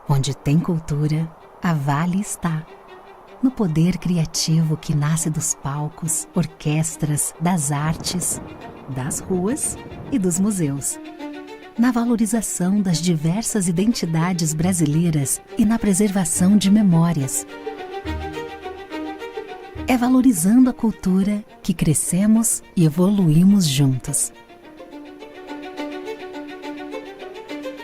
Onde tem cultura, a Vale está. No poder criativo que nasce dos palcos, orquestras, das artes, das ruas e dos museus. Na valorização das diversas identidades brasileiras e na preservação de memórias. É valorizando a cultura que crescemos e evoluímos juntos.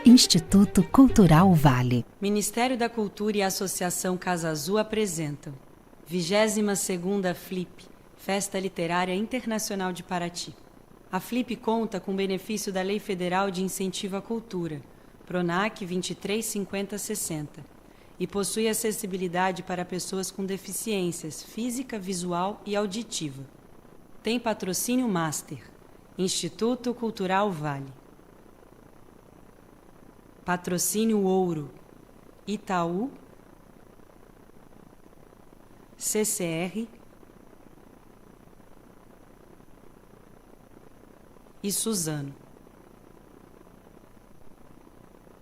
Instituto Cultural Vale. Ministério da Cultura e a Associação Casa Azul apresentam 22ª Flip, Festa Literária Internacional de Paraty. A Flip conta com benefício da Lei Federal de Incentivo à Cultura, PRONAC 235060, e possui acessibilidade para pessoas com deficiências física, visual e auditiva. Tem patrocínio Master, Instituto Cultural Vale. Patrocínio Ouro, Itaú, CCR e Suzano.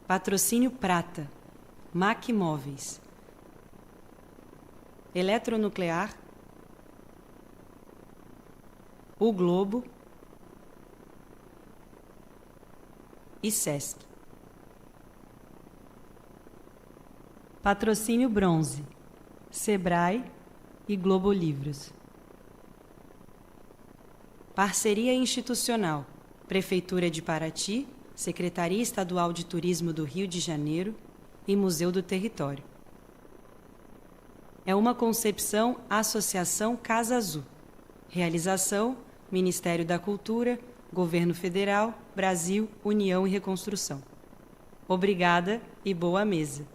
Patrocínio Prata, MAC Móveis, Eletronuclear, O Globo e Sesc. Patrocínio Bronze, Sebrae e Globo Livros. Parceria institucional, Prefeitura de Paraty, Secretaria Estadual de Turismo do Rio de Janeiro e Museu do Território. É uma concepção Associação Casa Azul. Realização, Ministério da Cultura, Governo Federal, Brasil, União e Reconstrução. Obrigada e boa mesa.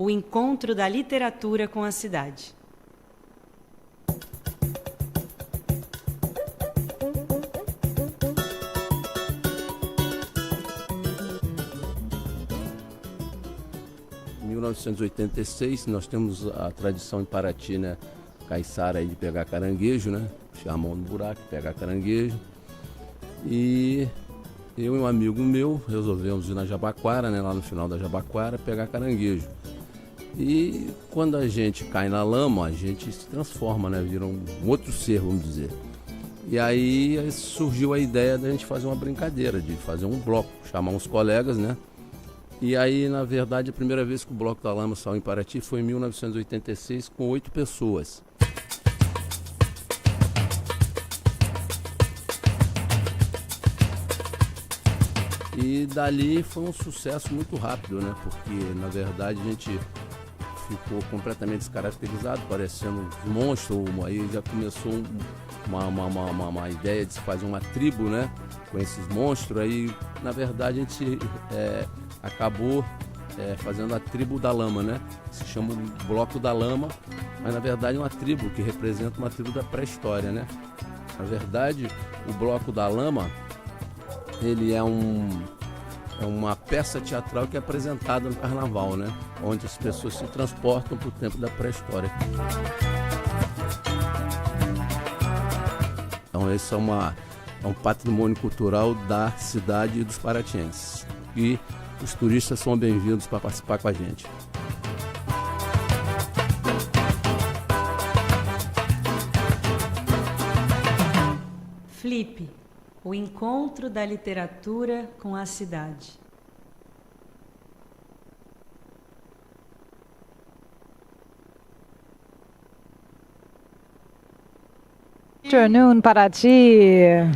O encontro da literatura com a cidade. Em 1986, nós temos a tradição em Paraty, né, caiçara aí de pegar caranguejo, né, enfiar a mão no buraco, pegar caranguejo. E eu e um amigo meu resolvemos ir na Jabaquara, né, lá no final da Jabaquara, pegar caranguejo. E quando a gente cai na lama, a gente se transforma, né? Vira um outro ser, vamos dizer. E aí surgiu a ideia da gente fazer uma brincadeira, de fazer um bloco, chamar uns colegas, né? E aí, na verdade, a primeira vez que o Bloco da Lama saiu em Paraty foi em 1986, com 8 pessoas. E dali foi um sucesso muito rápido, né? Porque, na verdade, a gente ficou completamente descaracterizado, parecendo um monstro. Aí já começou uma ideia de se fazer uma tribo, né? Com esses monstros. Aí, na verdade, a gente acabou fazendo a tribo da lama, né? Se chama o Bloco da Lama, mas, na verdade, é uma tribo que representa uma tribo da pré-história, né? Na verdade, o Bloco da Lama, ele é uma peça teatral que é apresentada no carnaval, né? Onde as pessoas se transportam para o tempo da pré-história. Então essa é é um patrimônio cultural da cidade e dos paratienses. E os turistas são bem-vindos para participar com a gente. Flip, o encontro da literatura com a cidade. Afternoon, Paraty.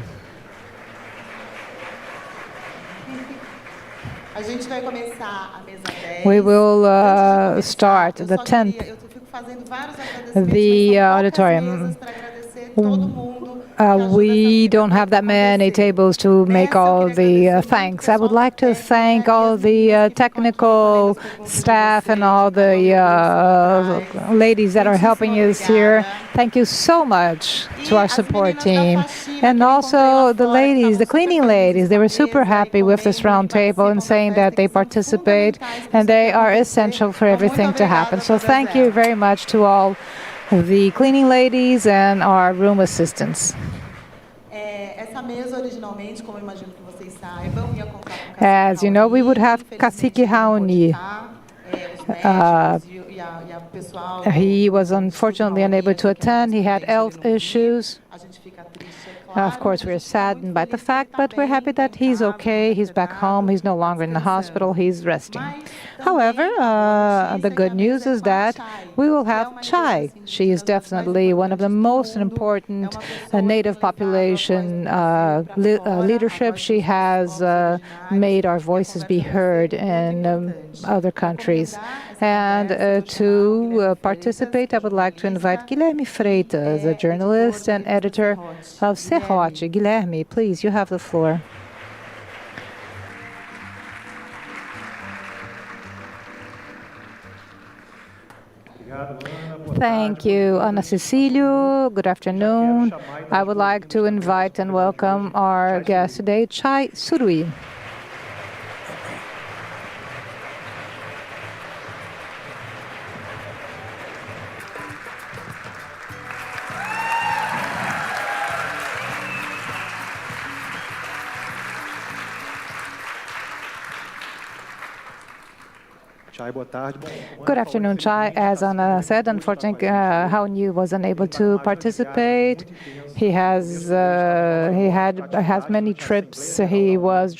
A gente vai começar a mesa 10. We will start the 10th, Eu fico fazendo vários agradecimentos, the mas são poucas auditorium. mesas para agradecer todo mundo. We don't have that many tables to make all the thanks. I would like to thank all the technical staff and all the ladies that are helping us here. Thank you so much to our support team. And also the ladies, the cleaning ladies, they were super happy with this round table and saying that they participate and they are essential for everything to happen. So thank you very much to all the cleaning ladies and our room assistants. Essa mesa originalmente, como eu imagino que vocês saibam, ia contar com Cacique. As you know, we would have Cacique Raoni. He was unfortunately unable to attend. He had health issues. Of course, we're saddened by the fact, but we're happy that he's okay. He's back home. He's no longer in the hospital. He's resting. However, the good news is that we will have Txai. She is definitely one of the most important native population leadership. She has made our voices be heard in other countries. And to participate, I would like to invite Guilherme Freitas, a journalist and editor of Serrote. Guilherme, please, you have the floor. Thank you, Ana Cecílio. Good afternoon. I would like to invite and welcome our guest today, Txai Suruí. Good afternoon, Txai. As Ana said, unfortunately, Raoni was unable to participate. He has many trips. He was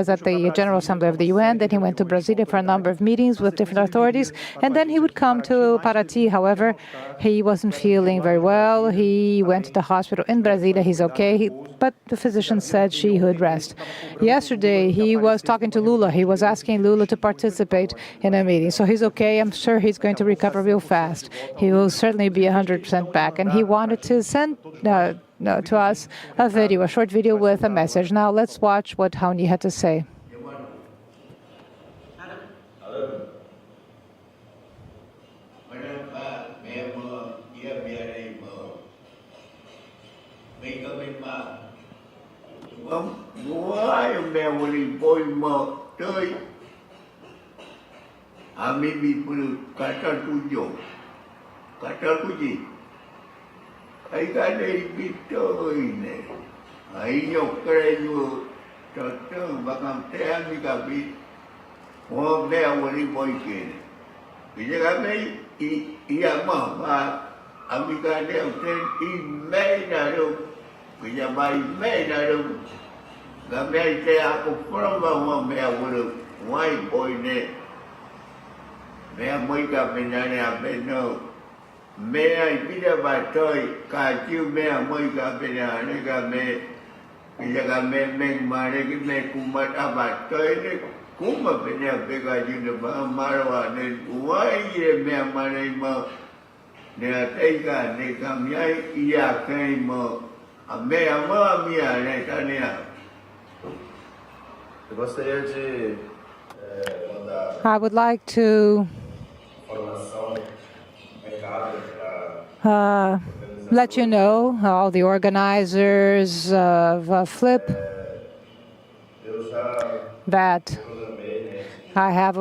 at the General Assembly of the UN. Then he went to Brasilia for a number of meetings with different authorities, and then he would come to Paraty. However, he wasn't feeling very well. He went to the hospital in Brasilia. He's okay, but the physician said she would rest. Yesterday, he was talking to Lula. He was asking Lula to participate in a meeting. So he's okay. I'm sure he's going to recover real fast. He will certainly be 100% back. And he wanted to send to us a short video with a message. Now let's watch what Raoni had to say. Mimi pun kata tujuh, kata tujuh. Ayah ada kita ini, ayah kerja contoh bakam tiang ni kami, orang dia wali boykin. Bila kami ia mah, Amerika dia usen email dalam, bila mai email dalam, kami saya aku pernah bawa dia wali boy ni. Mea moika penanya peno, mea ipida batoi, kaciu mea moika penanya nega me, bisa meng mare ki me kumat abatoi ne kuma penanya pega junda ba marwa ne uai ye mea mare mo, ne ateka ne kamyai iya kai mo, mea mo mia ne tania. I would like to let you know, all the organizers of Flip, that I had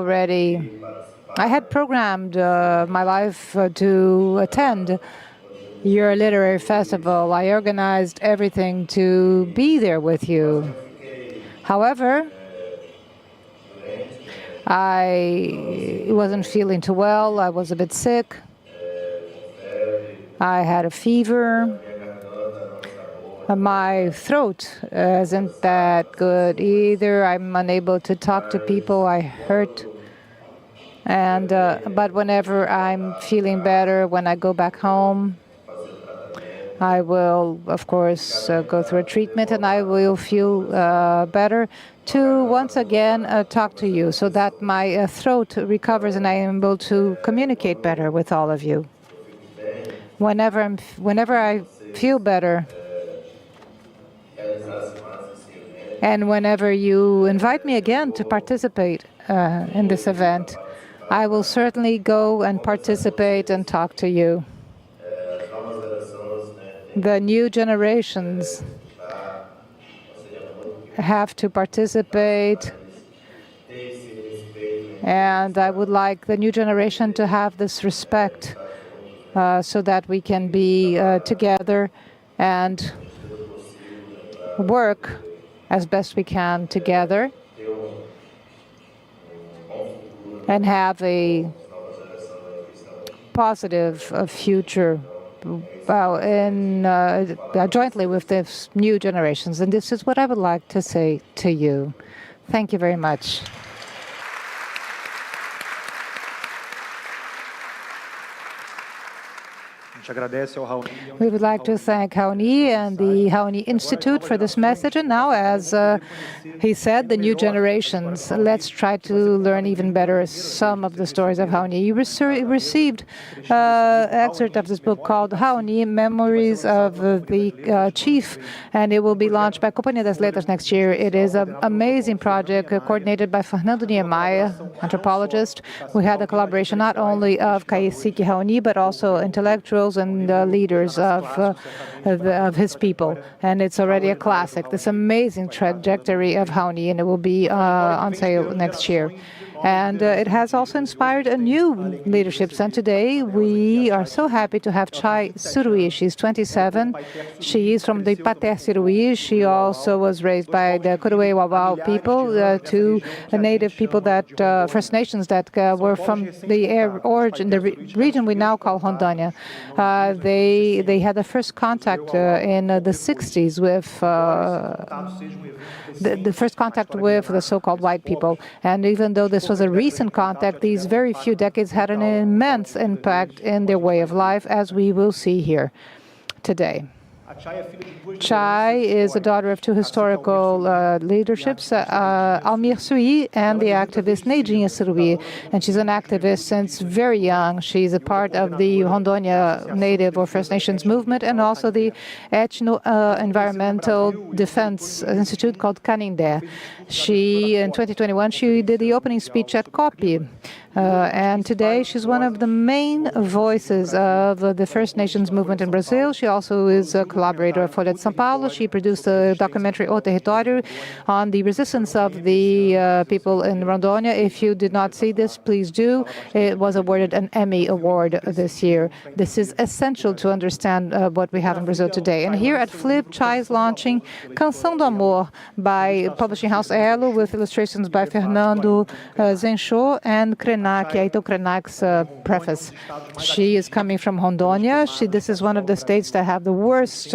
programmed my life to attend your literary festival. I organized everything to be there with you. However, I wasn't feeling too well. I was a bit sick. I had a fever. My throat isn't that good either. I'm unable to talk to people. I hurt. And but whenever I'm feeling better, when I go back home, I will, of course, go through a treatment, and I will feel better to once again talk to you, so that my throat recovers and I am able to communicate better with all of you. Whenever I feel better, and whenever you invite me again to participate in this event, I will certainly go and participate and talk to you. The new generations have to participate, and I would like the new generation to have this respect so that we can be together and work as best we can together and have a positive future jointly with the new generations. And this is what I would like to say to you. Thank you very much. We would like to thank Raoni and the Raoni Institute for this message. And now, as he said, the new generations. Let's try to learn even better some of the stories of Raoni. You received an excerpt of this book called Raoni, Memories of the Chief, and it will be launched by Companhia das Letras next year. It is an amazing project coordinated by Fernando Niemeyer, anthropologist. We had the collaboration not only of Cacique Raoni, but also intellectuals and leaders of his people. And it's already a classic, this amazing trajectory of Raoni, and it will be on sale next year. And it has also inspired a new leadership. And today we are so happy to have Txai Suruí. She's 27. She is from the Txai Suruí. She also was raised by the Kuruwe Wawau people, two native people that, First Nations that were from the origin, the region we now call Rondônia. They had the first contact in the 60s with the first contact with the so-called white people. And even though this was a recent contact, these very few decades had an immense impact in their way of life, as we will see here today. Txai is a daughter of two historical leaderships, Almir Suruí and the activist Neidinha Suruí. And she's an activist since very young. She's a part of the Rondônia Native or First Nations movement and also the Environmental Defense Institute called Canindé. In 2021, she did the opening speech at COP. And today she's one of the main voices of the First Nations movement in Brazil. She also is a collaborator of Folha de São Paulo. She produced a documentary, O Território, on the resistance of the people in Rondônia. If you did not see this, please do. It was awarded an Emmy Award this year. This is essential to understand what we have in Brazil today. And here at Flip, Txai is launching Canção do Amor by publishing house Elo, with illustrations by Fernando Zenchot and Aito Krenak's preface. She is coming from Rondônia. This is one of the states that have the worst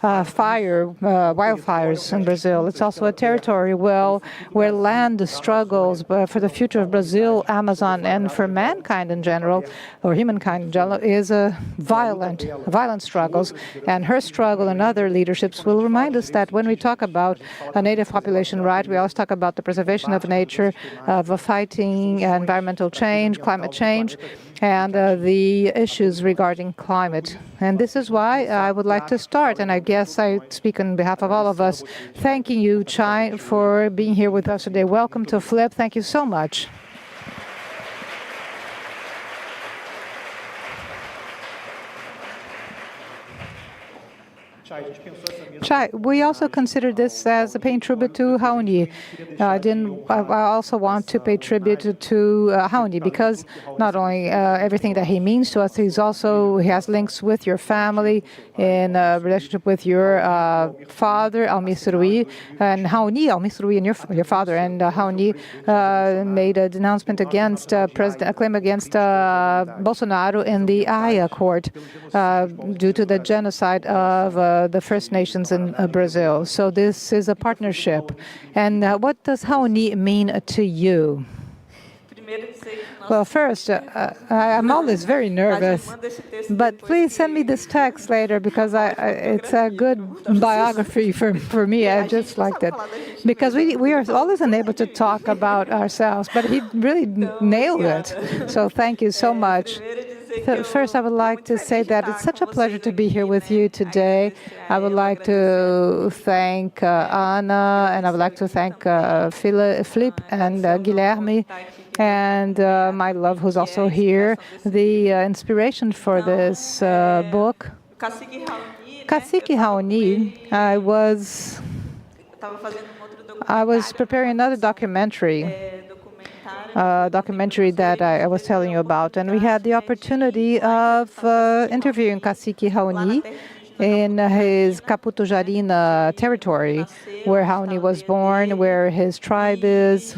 wildfires in Brazil. It's also a territory where land struggles for the future of Brazil, Amazon, and for mankind in general, or humankind in general, is violent struggles. And her struggle and other leaderships will remind us that when we talk about a native population right, we always talk about the preservation of nature, of fighting environmental change, climate change, and the issues regarding climate. And this is why I would like to start, and I guess I speak on behalf of all of us, thanking you, Txai, for being here with us today. Welcome to Flip. Thank you so much. Txai, we also consider this as paying tribute to Raoni. I also want to pay tribute to Raoni because not only everything that he means to us, he has links with your family in relationship with your father, Txai Suruí, and Raoni, Txai Suruí, and your father. And Raoni made a denouncement against a claim against Bolsonaro in the Haia court due to the genocide of the First Nations in Brazil. So this is a partnership. And what does Raoni mean to you? Well, first, I'm always very nervous, but please send me this text later because it's a good biography for me. I just liked it because we are always unable to talk about ourselves, but he really nailed it. So thank you so much. First, I would like to say that it's such a pleasure to be here with you today. I would like to thank Anna, and I would like to thank Philip and Guilherme, and my love, who's also here. The inspiration for this book, Cacique Raoni, I was preparing another documentary that I was telling you about, and we had the opportunity of interviewing Cacique Raoni in his Caputo-Jarina territory, where Raoni was born, where his tribe is,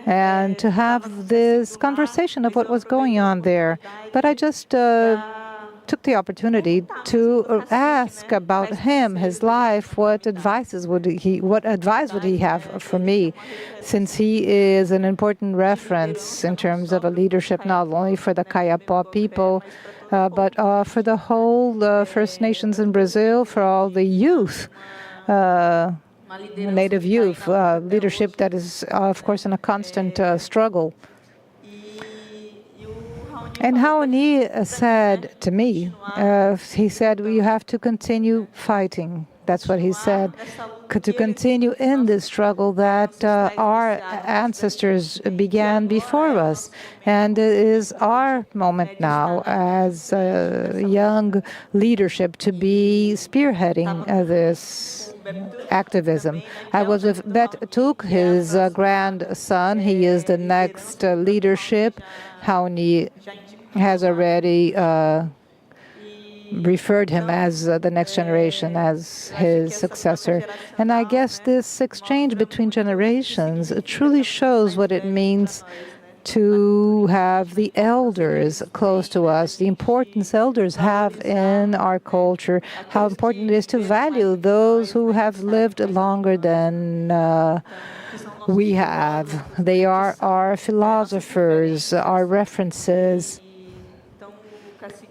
and to have this conversation of what was going on there. But I just took the opportunity to ask about him, his life, what advice would he have for me, since he is an important reference in terms of a leadership not only for the Kayapó people, but for the whole First Nations in Brazil, for all the youth, Native youth, leadership that is, of course, in a constant struggle. And Raoni said to me, he said, you have to continue fighting. That's what he said, to continue in this struggle that our ancestors began before us. And it is our moment now as young leadership to be spearheading this activism. I was with Bet Tuk, his grandson. He is the next leadership. Raoni has already referred him as the next generation, as his successor. And I guess this exchange between generations truly shows what it means to have the elders close to us, the importance elders have in our culture, how important it is to value those who have lived longer than we have. They are our philosophers, our references.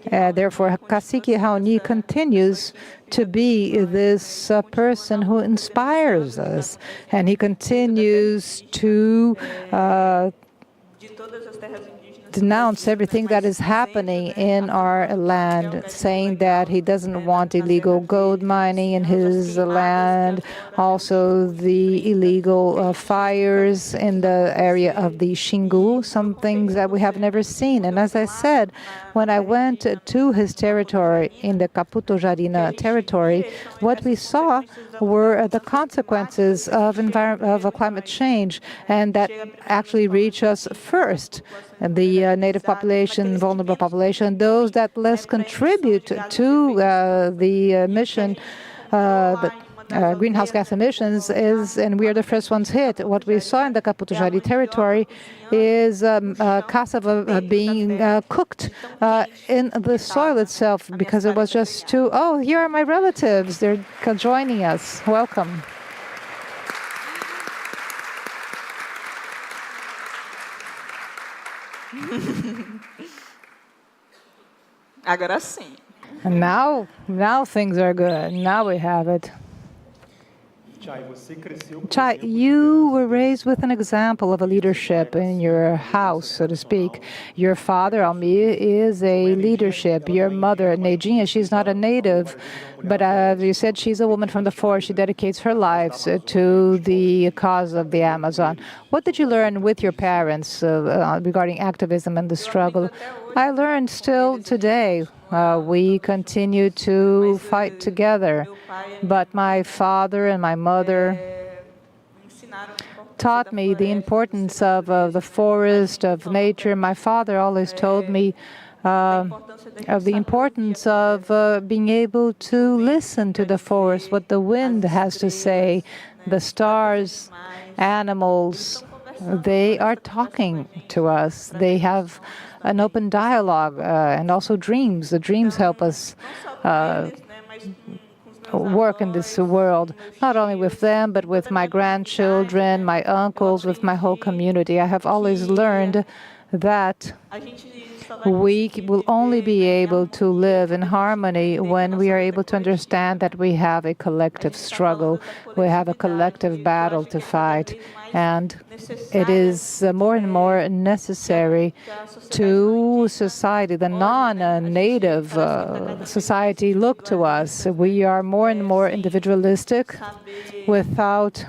Therefore, Cacique Raoni continues to be this person who inspires us, and he continues to denounce everything that is happening in our land, saying that he doesn't want illegal gold mining in his land, also the illegal fires in the area of the Xingu, some things that we have never seen. And as I said, when I went to his territory, in the Caputo-Jarina territory, what we saw were the consequences of climate change, and that actually reach us first. And the native population, vulnerable population, those that less contribute to the emission, greenhouse gas emissions, and we are the first ones hit. What we saw in the Caputo-Jarina territory is cassava being cooked in the soil itself because it was just too, oh, here are my relatives. They're joining us. Welcome. Agora sim. And now things are good. Now we have it. Txai, you were raised with an example of a leadership in your house, so to speak. Your father, Almir, is a leadership. Your mother, Neidinha, she's not a native, but you said she's a woman from the forest. She dedicates her life to the cause of the Amazon. What did you learn with your parents regarding activism and the struggle? I learned still today We continue to fight together. But my father and my mother taught me the importance of the forest, of nature. My father always told me of the importance of being able to listen to the forest, what the wind has to say, the stars, animals. They are talking to us. They have an open dialogue and also dreams. The dreams help us work in this world, not only with them, but with my grandchildren, my uncles, with my whole community. I have always learned that we will only be able to live in harmony when we are able to understand that we have a collective struggle, we have a collective battle to fight, and it is more and more necessary to society, the non-native society, look to us. We are more and more individualistic without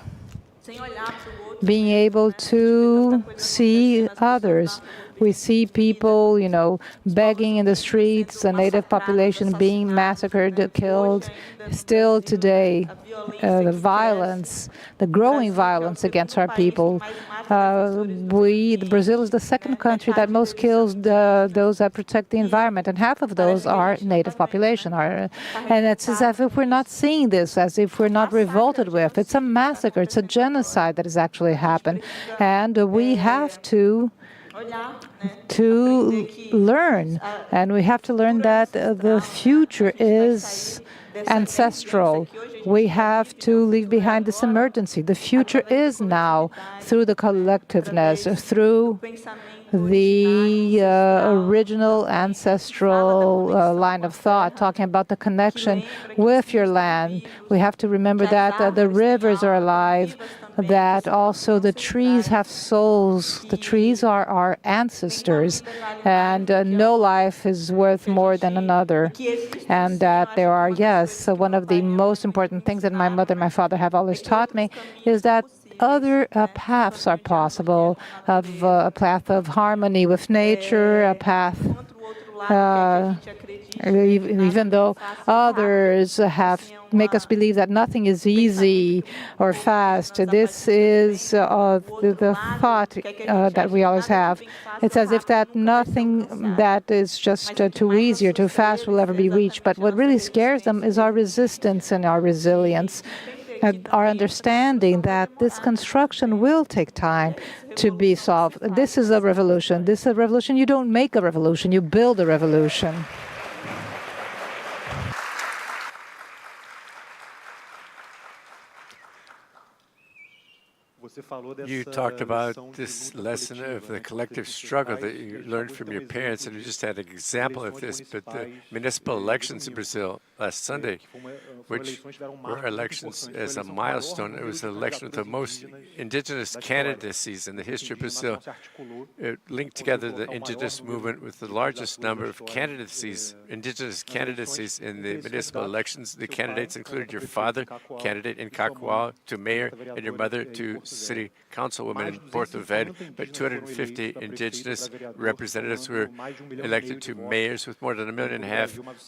being able to see others. We see people, begging in the streets, the native population being massacred, killed. Still today, the violence, the growing violence against our people. Brazil is the second country that most kills those that protect the environment, and half of those are native population. And it's as if we're not seeing this, as if we're not revolted with. It's a massacre, it's a genocide that has actually happened, and we have to learn, and we have to learn that the future is ancestral. We have to leave behind this emergency. The future is now, through the collectiveness, through the original ancestral line of thought, talking about the connection with your land. We have to remember that the rivers are alive, that also the trees have souls. The trees are our ancestors, and no life is worth more than another. And that there are, yes, one of the most important things that my mother and my father have always taught me is that other paths are possible, of a path of harmony with nature, a path even though others make us believe that nothing is easy or fast. This is the thought that we always have. It's as if that nothing that is just too easy or too fast will ever be reached. But what really scares them is our resistance and our resilience, our understanding that this construction will take time to be solved. This is a revolution. This is a revolution. You don't make a revolution, you build a revolution. You talked about this lesson of the collective struggle that you learned from your parents, and you just had an example of this, but the municipal elections in Brazil last Sunday, which were elections as a milestone. It was the election with the most indigenous candidacies in the history of Brazil. It linked together the indigenous movement with the largest number of candidacies, indigenous candidacies in the municipal elections. The candidates included your father, candidate in Cacoal to mayor, and your mother to city councilwoman in Porto Velho, but 250 indigenous representatives were elected to mayors with more than 1.5 million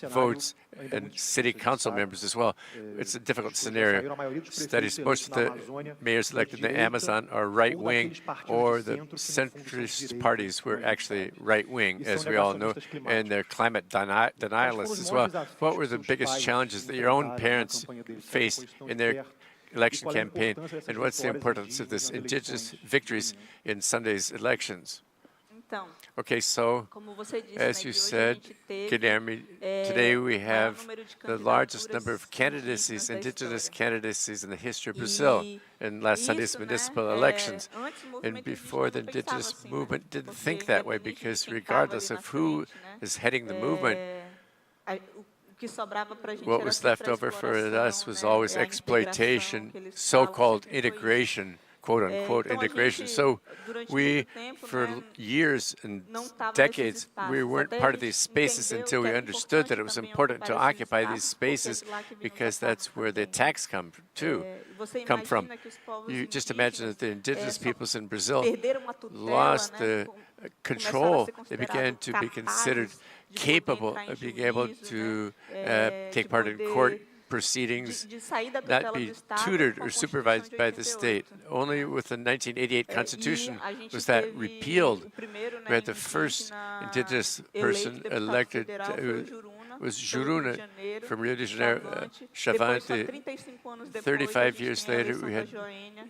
votes, and city council members as well. It's a difficult scenario. Studies, most of the mayors elected in the Amazon are right-wing, or the centrist parties were actually right-wing, as we all know, and they're climate denialists as well. What were the biggest challenges that your own parents faced in their election campaign, and what's the importance of this indigenous victories in Sunday's elections? Okay, so as you said, Guilherme, today we have the largest number of candidacies, indigenous candidacies in the history of Brazil in last Sunday's municipal elections. And before, the indigenous movement didn't think that way, because regardless of who is heading the movement, what was left over for us was always exploitation, so-called integration, quote-unquote integration. So we, for years and decades, we weren't part of these spaces until we understood that it was important to occupy these spaces, because that's where the attacks come from. You just imagine that the indigenous peoples in Brazil lost the control. They began to be considered capable of being able to take part in court proceedings, not be tutored or supervised by the state. Only with the 1988 Constitution was that repealed. We had the first indigenous person elected, was Juruna from Rio de Janeiro, Chavante. 35 years later, we had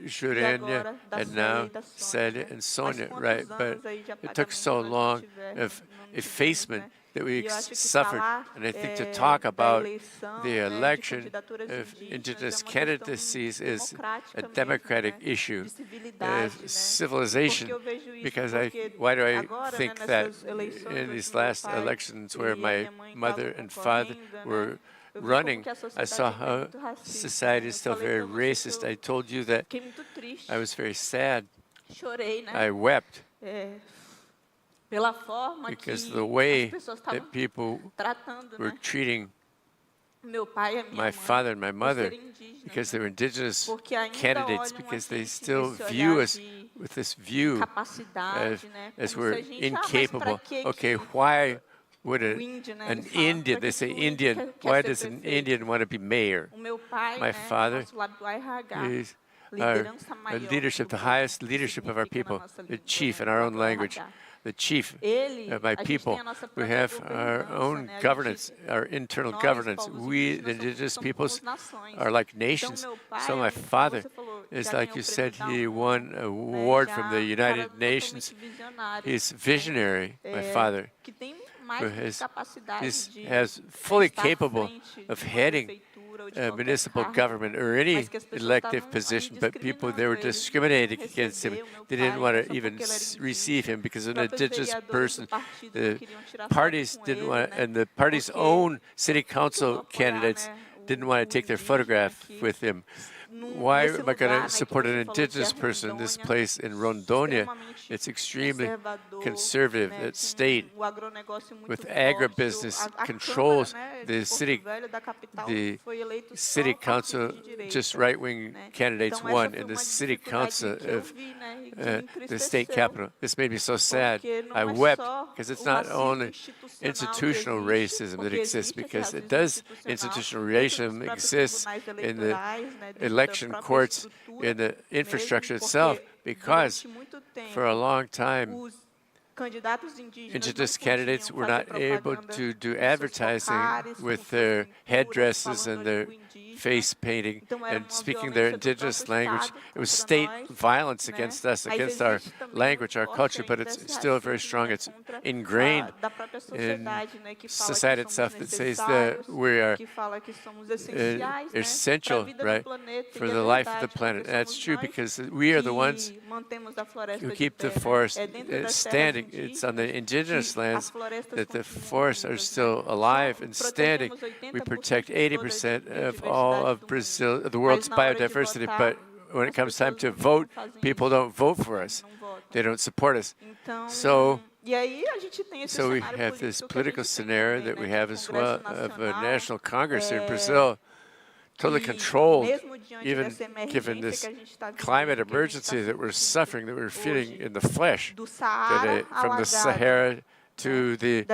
Jurênia, and now Célia and Sônia, right? But it took so long of effacement that we suffered. And I think to talk about the election of indigenous candidacies is a democratic issue, civilization, because why do I think that in these last elections where my mother and father were running, I saw how society is still very racist. I told you that I was very sad. I wept because the way that people were treating my father and my mother, because they were indigenous candidates, because they still view us with this view as we're incapable. Okay, why would an Indian, they say Indian, why does an Indian want to be mayor? My father is our leadership, the highest leadership of our people, the chief in our own language. The chief of my people. We have our own governance, our internal governance. We, the indigenous peoples, are like nations. So my father is, like you said, he won an award from the United Nations. He's visionary, my father, who has fully capable of heading municipal government or any elective position, but people, they were discriminating against him. They didn't want to even receive him because of an indigenous person. The parties didn't want, and the party's own city council candidates didn't want to take their photograph with him. Why am I going to support an indigenous person in this place in Rondônia? It's extremely conservative. That state with agribusiness controls the city council. Just right-wing candidates won in the city council of the state capital. This made me so sad. I wept because it's not only institutional racism that exists, because it does. Institutional racism exists in the election courts, in the infrastructure itself, because for a long time, indigenous candidates were not able to do advertising with their headdresses and their face painting and speaking their indigenous language. It was state violence against us, against our language, our culture, but it's still very strong. It's ingrained in society itself that says that we are essential, right, for the life of the planet. And that's true because we are the ones who keep the forest standing. It's on the indigenous lands that the forests are still alive and standing. We protect 80% of all of Brazil, the world's biodiversity, but when it comes time to vote, people don't vote for us. They don't support us. So we have this political scenario that we have as well of a national Congress here in Brazil, totally controlled, even given this climate emergency that we're suffering, that we're feeling in the flesh, from the Sahara to the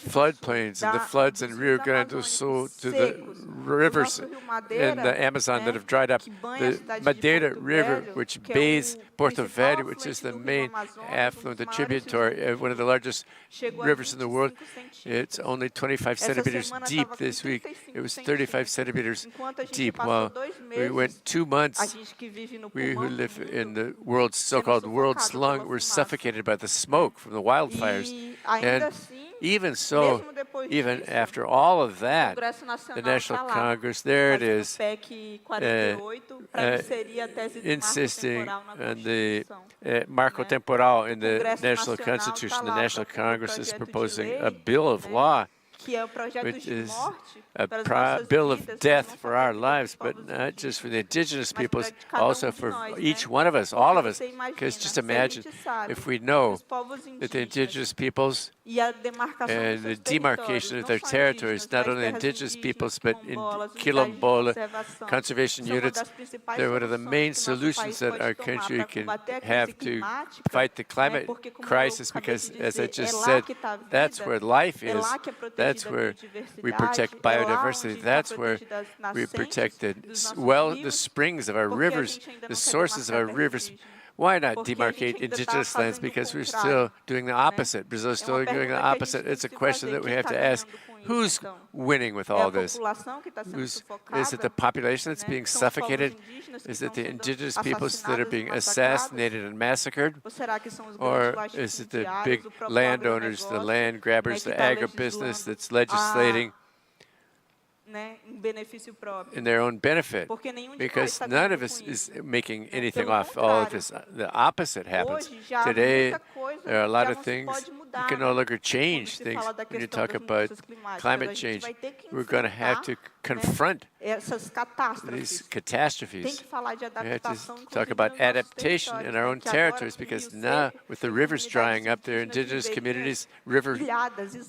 floodplains and the floods in Rio Grande do Sul, to the rivers in the Amazon that have dried up, the Madeira River, which bathes Porto Velho, which is the main affluent, the tributary, one of the largest rivers in the world. It's only 25 centimeters deep this week. It was 35 centimeters deep. Well, we went 2 months. We who live in the world's so-called world's lung were suffocated by the smoke from the wildfires. And even so, even after all of that, the National Congress, there it is, insisting on the marco temporal in the National Constitution. The National Congress is proposing a bill of law which is a bill of death for our lives, but not just for the indigenous peoples, also for each one of us, all of us. Because just imagine if we know that the indigenous peoples and the demarcation of their territories, not only indigenous peoples, but in quilombola conservation units, they're one of the main solutions that our country can have to fight the climate crisis, because, as I just said, that's where life is. That's where we protect biodiversity. That's where we protect the springs of our rivers, the sources of our rivers. Why not demarcate indigenous lands? Because we're still doing the opposite. Brazil's still doing the opposite. It's a question that we have to ask. Who's winning with all this? Is it the population that's being suffocated? Is it the indigenous peoples that are being assassinated and massacred? Or is it the big landowners, the land grabbers, the agribusiness that's legislating in their own benefit? Because none of us is making anything off all of this. The opposite happens. Today, there are a lot of things you can no longer change things. When you talk about climate change, we're going to have to confront these catastrophes. We have to talk about adaptation in our own territories, because now, with the rivers drying up, there are indigenous communities, river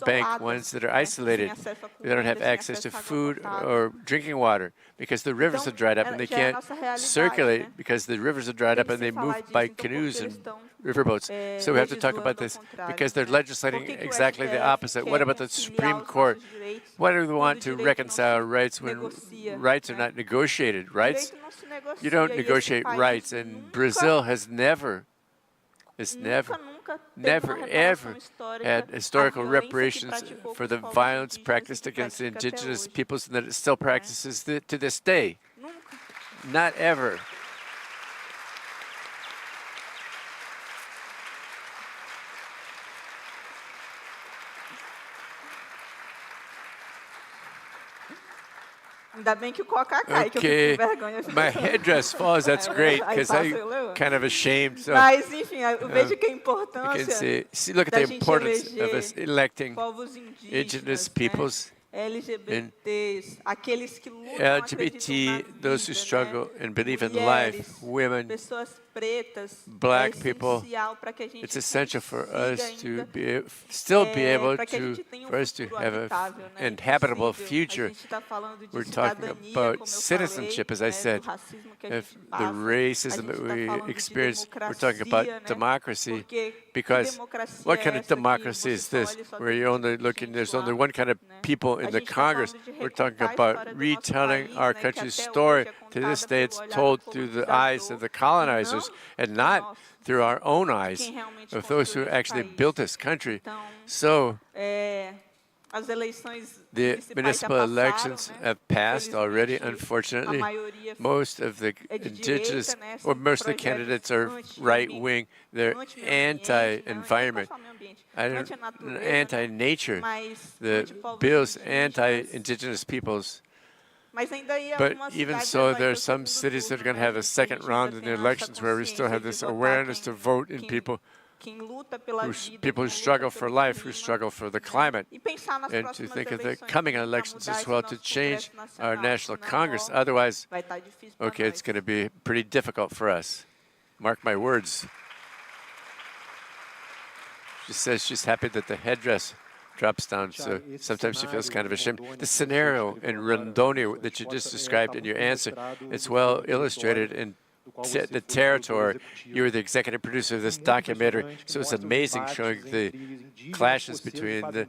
bank ones that are isolated. They don't have access to food or drinking water because the rivers are dried up and they can't circulate because the rivers are dried up and they move by canoes and riverboats. So we have to talk about this because they're legislating exactly the opposite. What about the Supreme Court? Why do they want to reconcile rights when rights are not negotiated? Rights? You don't negotiate rights, and Brazil has never, ever had historical reparations for the violence practiced against the indigenous peoples, and that it still practices to this day. Not ever. Okay, my headdress falls. That's great because I'm kind of ashamed. So, Mas, enfim, eu vejo que a you importância can see, look at the importance of us electing indigenous peoples, LGBTs, aqueles que lutam, LGBT, those who struggle and believe in life, women, pessoas pretas, black people. essencial para que a gente It's essential for us to ainda, still be able para que a to, gente tenha for us to futuro have an habitável, né, inhabitable possível. future. A gente está falando de We're talking cidadania, about como eu citizenship, as I falei, said, do racismo que a of gente the passa. racism that A gente tá we falando de experience. We're talking about democracia, né? democracy, Porque because democracia what é kind of essa que democracy você is só this, olha e só where tem you're only looking, gente there's lá, only one kind of né? people in A the gente tá Congress? falando de We're talking recontar a about história do nosso retelling país, our né, que country's até story. hoje é To this contada day, pelo it's olhar do told through the eyes of the colonizers and not nosso, through our own eyes, quem realmente of those who construiu esse actually país. built this country. Então, So, as eleições the municipais já municipal passaram, elections né? have passed already, Felizmente, unfortunately. a maioria Most of the é de indigenous, direita, né? or São most of the projetos candidates are right-wing. They're anti-environment, anti-nature. The bills anti-indigenous peoples. But even so, there are some cities that are going to have a second round in the elections where we still have this awareness to vote in people who struggle for life, who struggle for the climate, and to think of the coming elections as well to change our National Congress. Otherwise, okay, it's going to be pretty difficult for us. Mark my words. She says she's happy that the headdress drops down, so sometimes she feels kind of ashamed. The scenario in Rondônia that you just described in your answer, it's well illustrated in the territory. You were the executive producer of this documentary, so it's amazing showing the clashes between the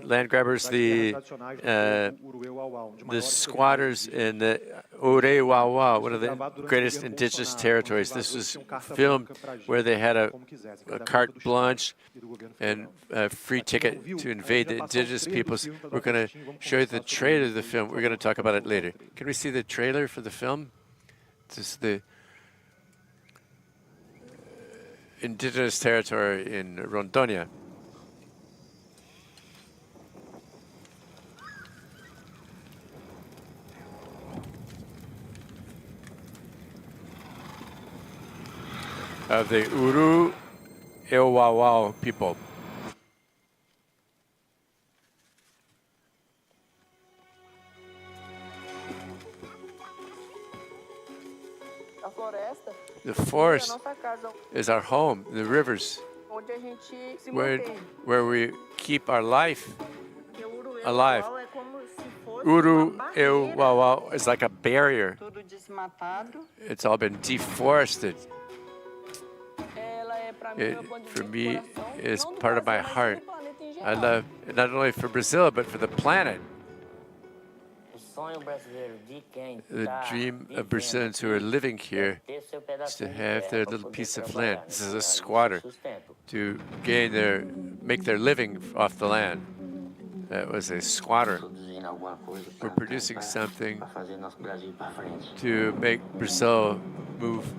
land grabbers, the squatters, and the Urewawa, one of the greatest indigenous territories. This was filmed where they had a carte blanche and a free ticket to invade the indigenous peoples. We're going to show you the trailer of the film. We're going to talk about it later. Can we see the trailer for the film? This is the indigenous territory in Rondônia. Of the Uruewawa people. The forest is our home, the rivers, where we keep our life alive. Uru Eu Wawau is like a barrier. It's all been deforested. It, for me, is part of my heart. I love it not only for Brazil, but for the planet. The dream of Brazilians who are living here is to have their little piece of land. This is a squatter, to make their living off the land. That was a squatter. We're producing something to make Brazil move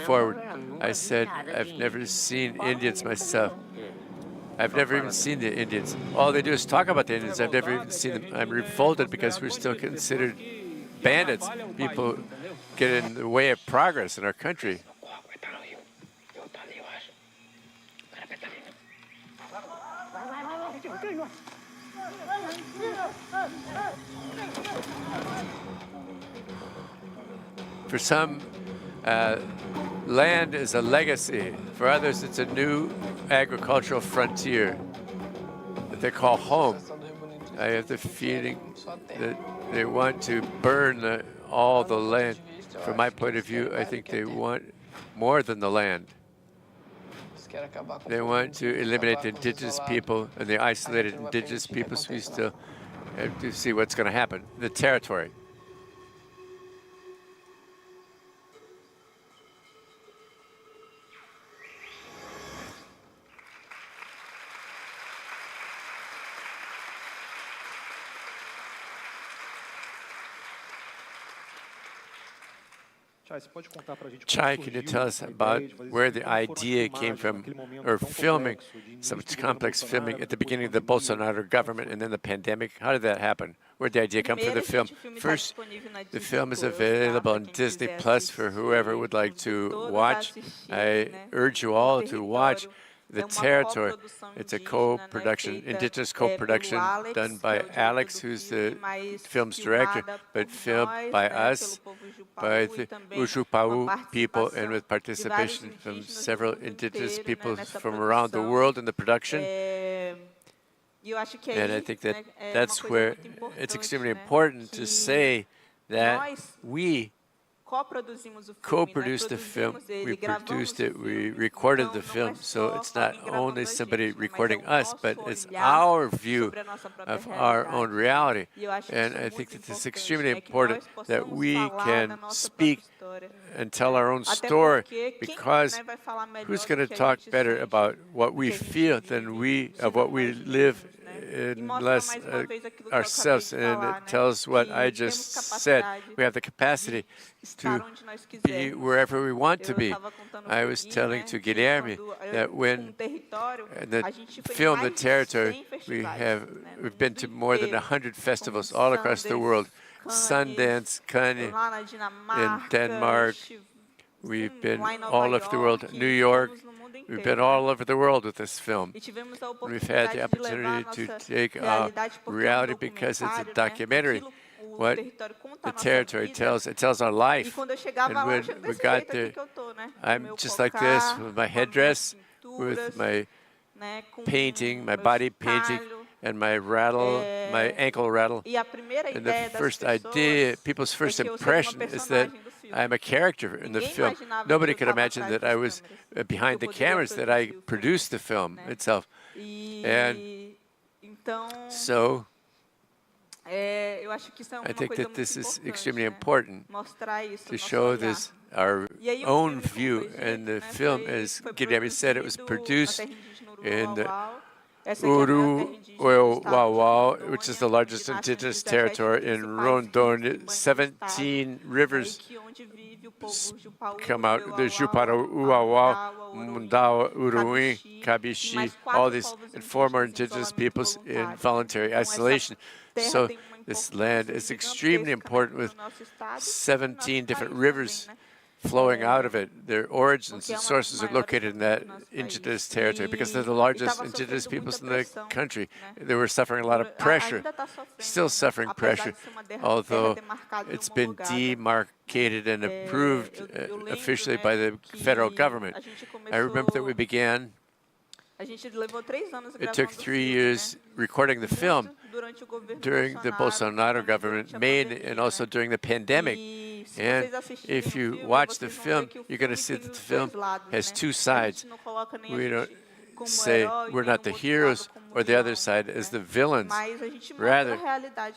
forward. I said, I've never seen Indians myself. I've never even seen the Indians. All they do is talk about the Indians. I've never even seen them. I'm revolted because we're still considered bandits. People get in the way of progress in our country. For some, land is a legacy. For others, it's a new agricultural frontier that they call home. I have the feeling that they want to burn all the land. From my point of view, I think they want more than the land. They want to eliminate the indigenous people and the isolated indigenous peoples. We still have to see what's going to happen. The territory. Txai, can you tell us about where the idea came from, or filming, such complex filming at the beginning of the Bolsonaro government and then the pandemic? How did that happen? Where did the idea come for the film? First, the film is available on Disney Plus for whoever would like to watch. I urge you all to watch The Territory. It's a co-production, indigenous co-production done by Alex, who's the film's director, but filmed by us, by the Ujupau people, and with participation from several indigenous people from around the world in the production. And I think that that's where it's extremely important to say that we co-produced the film, we produced it, we recorded the film, so it's not only somebody recording us, but it's our view of our own reality. And I think that it's extremely important that we can speak and tell our own story, because who's going to talk better about what we feel than we, of what we live unless ourselves, and it tells what I just said. We have the capacity to be wherever we want to be. I was telling to Guilherme that when the film The Territory, we've been to more than 100 festivals all across the world. Sundance, Cannes, in Denmark. We've been all over the world. New York. We've been all over the world with this film. We've had the opportunity to take reality, because it's a documentary. What The Territory tells, it tells our life. And when we got there, I'm just like this, with my headdress, with my painting, my body painting, and my rattle, my ankle rattle. And the first idea, people's first impression is that I'm a character in the film. Nobody could imagine that I was behind the cameras, that I produced the film itself. And so I think that this is extremely important to show this, our own view. And the film, as Guilherme said, it was produced in the Uru Eu Wawau, which is the largest indigenous territory in Rondônia. 17 rivers come out. The Jupara, Uauau, Mundau, Uruim, Cabixi, all these and former indigenous peoples in voluntary isolation. So this land is extremely important, with 17 different rivers flowing out of it. Their origins and sources are located in that indigenous territory because they're the largest indigenous peoples in the country. They were suffering a lot of pressure, still suffering pressure, although it's been demarcated and approved officially by the federal government. I remember that we began. It took 3 years recording the film during the Bolsonaro government, and also during the pandemic. And if you watch the film, you're going to see that the film has two sides. We don't say we're not the heroes or the other side as the villains. Rather,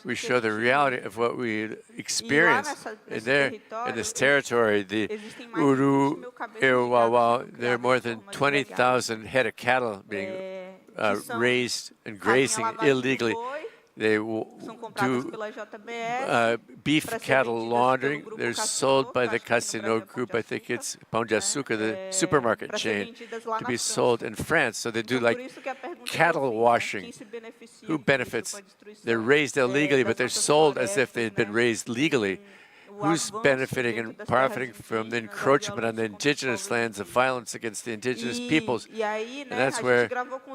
we show the reality of what we experience. And there, in this territory, the Uru, Ewawa, there are more than 20,000 head of cattle being raised and grazing illegally. They do beef cattle laundering. They're sold by the Cacique group. I think it's Pão de Açúcar, the supermarket chain, to be sold in France. So they do like cattle washing. Who benefits? They're raised illegally, but they're sold as if they'd been raised legally. Who's benefiting and profiting from the encroachment on the indigenous lands, of violence against the indigenous peoples? And that's where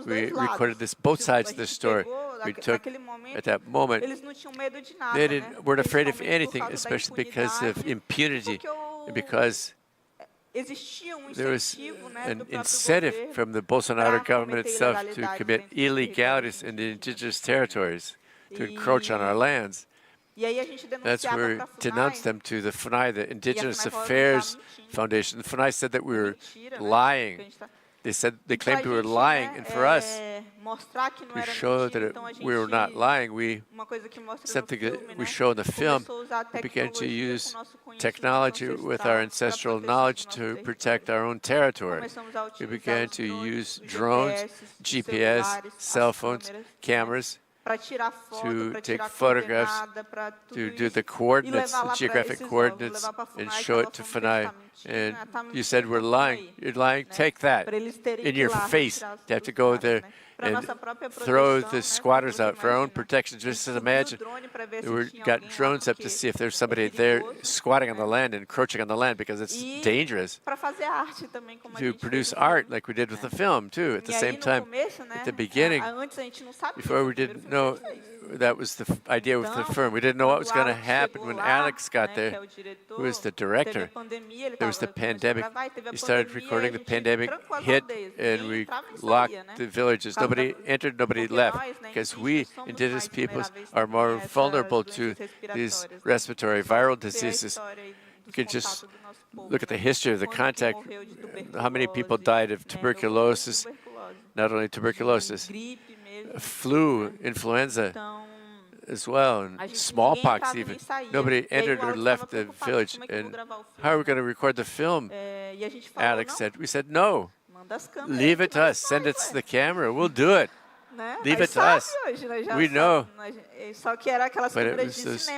we recorded both sides of the story. We took, at that moment, they weren't afraid of anything, especially because of impunity, and because there was an incentive from the Bolsonaro government itself to commit illegalities in the indigenous territories, to encroach on our lands. That's where we denounced them to the FUNAI, the Indigenous Affairs Foundation. The FUNAI said that we were lying. They claimed we were lying, and for us, we show that we were not lying. Something that we show in the film, we began to use technology with our ancestral knowledge to protect our own territory. We began to use drones, GPS, cell phones, cameras, to take photographs, to do the coordinates, the geographic coordinates, and show it to FUNAI. And you said we're lying. You're lying. Take that in your face. You have to go there and throw the squatters out for our own protection. Just imagine we got drones up to see if there's somebody there squatting on the land, encroaching on the land, because it's dangerous. To produce art like we did with the film too. At the same time, at the beginning, before we didn't know, that was the idea with the film. We didn't know what was going to happen when Alex got there, who was the director. There was the pandemic. He started recording, the pandemic hit, and we locked the villages. Nobody entered, nobody left, because we, indigenous peoples, are more vulnerable to these respiratory viral diseases. You can just look at the history of the contact, how many people died of tuberculosis, not only tuberculosis, flu, influenza as well, and smallpox even. Nobody entered or left the village. And how are we going to record the film? Alex said. We said, no, leave it to us. Send it to the camera. We'll do it. Leave it to us. We know. But it was those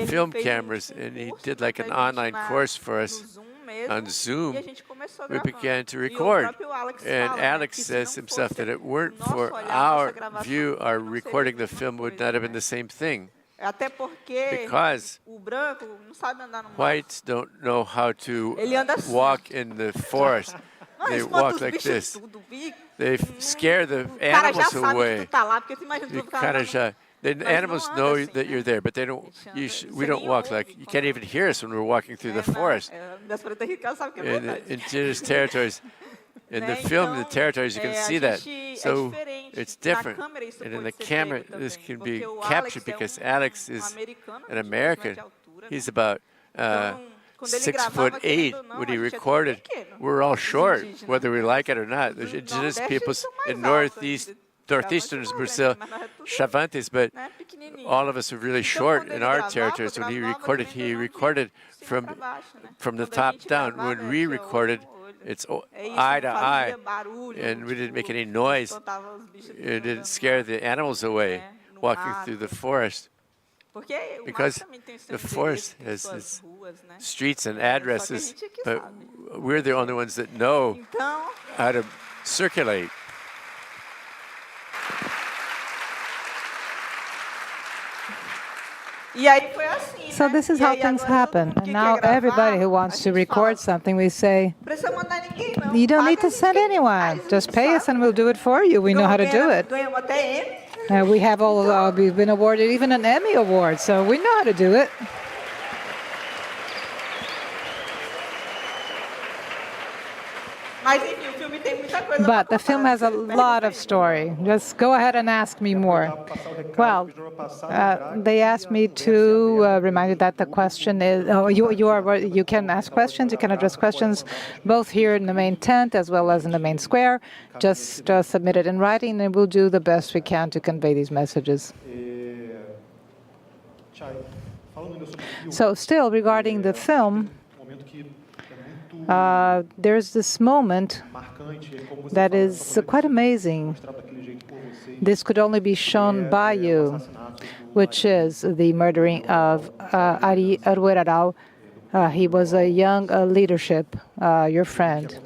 film cameras, and he did like an online course for us on Zoom. We began to record, and Alex says himself that it weren't for our view, our recording the film would not have been the same thing. Because whites don't know how to walk in the forest. They walk like this. They scare the animals away. The animals know that you're there, but they don't. We don't walk like. You can't even hear us when we're walking through the forest. In the indigenous territories, in the film, in the territories, you can see that. So it's different. And in the camera, this can be captured because Alex is an American. He's about 6'8" when he recorded. We're all short, whether we like it or not. There's indigenous peoples in northeastern Brazil, Chavantes, but all of us are really short in our territories. When he recorded from the top down. When we recorded, it's eye to eye, and we didn't make any noise. It didn't scare the animals away walking through the forest. Because the forest has its streets and addresses, but we're the only ones that know how to circulate. E aí foi assim, So né? this is E how aí things agora todo happen. mundo And que now quer gravar, everybody who a wants to gente record fala, something, we say, não precisa mandar ninguém, não. you don't Paga need a to gente send que a gente anyone. faz, Just a pay gente us and sabe. we'll do it for you. We know how to do it. Ganhamos até M. We have we've been awarded even an Emmy award, so we know how to do it. Mas enfim, o filme tem muita coisa But pra the film contar. has a lot of story. Just go ahead and ask me more. Well, they asked me to remind you that the question is, you can ask questions, you can address questions both here in the main tent as well as in the main square. Just submit it in writing and we'll do the best we can to convey these messages. So still regarding the film, there's this moment that is quite amazing. This could only be shown by you, which is the murdering of Ari Arruerarau. He was a young leadership, your friend.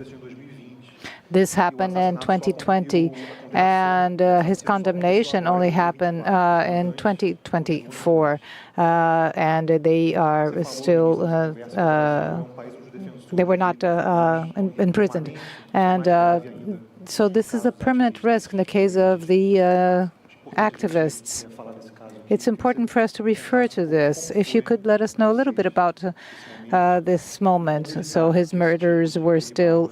This happened in 2020, and his condemnation only happened in 2024, and they are still they were not imprisoned. And so this is a permanent risk in the case of the activists. It's important for us to refer to this. If you could let us know a little bit about this moment. So his murders were still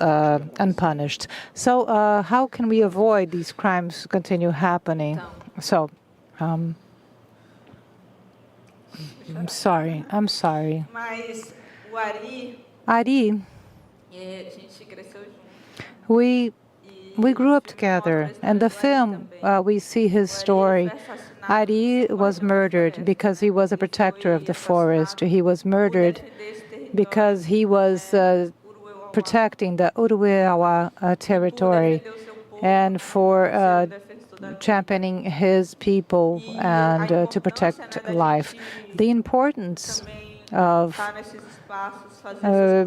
unpunished. So how can we avoid these crimes to continue happening? So, I'm sorry. Mas o Ari, Ari, a gente cresceu junto. we grew up together. And the film, we see his story. Ari was murdered because he was a protector of the forest. He was murdered because he was protecting the Urueawa territory and for championing his people and to protect life. The importance of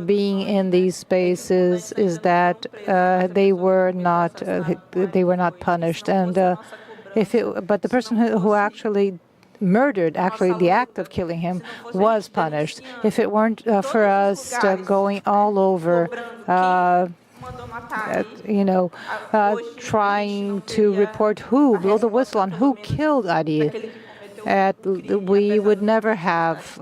being in these spaces is that they were not punished, and but the person who actually murdered, the act of killing him, was punished. If it weren't for us going all over, trying to report blow the whistle on who killed Ari, we would never have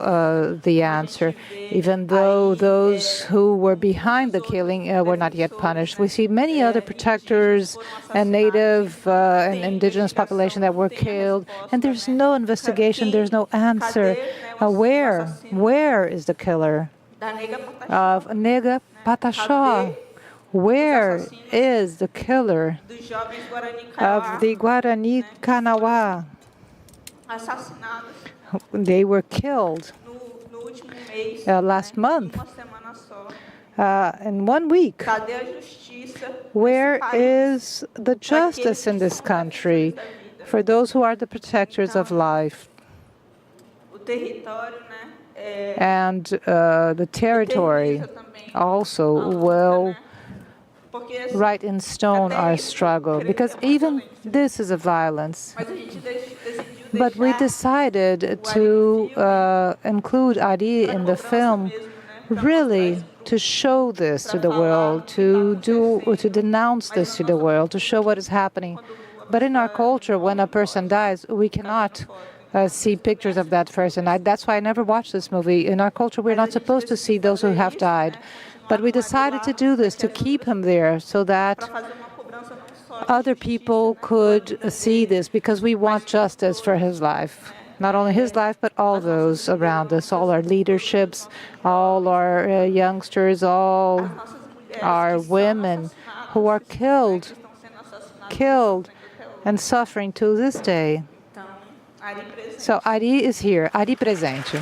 the answer, even though those who were behind the killing were not yet punished. We see many other protectors and native and indigenous population that were killed, and there's no investigation, there's no answer. Where is the killer of Nega Pataxó? Where is the killer of the Guarani Kanawa? They were killed last month, in 1 week. Where is the justice in this country for those who are the protectors of life? And the territory also will write in stone our struggle, because even this is a violence. But we decided to include Ari in the film, really to show this to the world, to denounce this to the world, to show what is happening. But in our culture, when a person dies, we cannot see pictures of that person. That's why I never watched this movie. In our culture, we're not supposed to see those who have died. But we decided to do this, to keep him there, so that other people could see this, because we want justice for his life. Not only his life, but all those around us, all our leaderships, all our youngsters, all our women who are killed and suffering to this day. So Ari is here, Ari presente.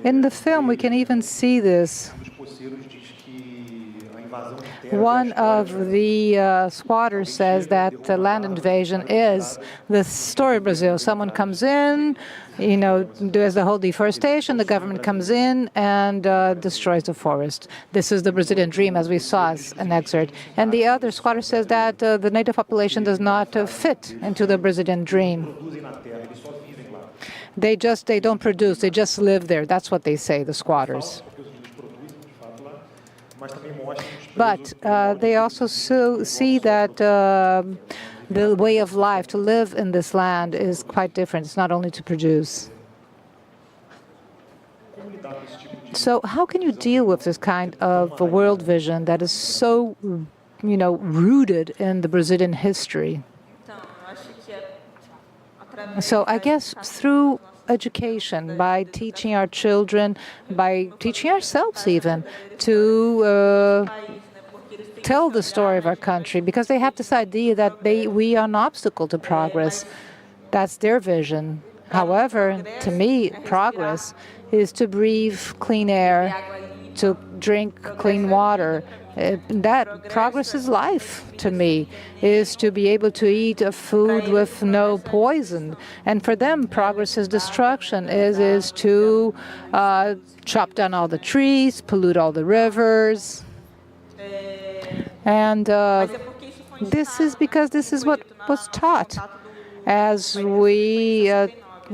In the film, we can even see this. One of the squatters says that the land invasion is the story of Brazil. Someone comes in, does the whole deforestation, the government comes in and destroys the forest. This is the Brazilian dream, as we saw as an excerpt. And the other squatter says that the native population does not fit into the Brazilian dream. They don't produce, they just live there. That's what they say, the squatters. But they also see that the way of life, to live in this land, is quite different. It's not only to produce. So how can you deal with this kind of a world vision that is so, rooted in the Brazilian history? So I guess through education, by teaching our children, by teaching ourselves even, to tell the story of our country, because they have this idea that we are an obstacle to progress. That's their vision. However, to me, progress is to breathe clean air, to drink clean water. That progress is life to me, is to be able to eat a food with no poison. And for them, progress is destruction, is to chop down all the trees, pollute all the rivers. And this is because this is what was taught as we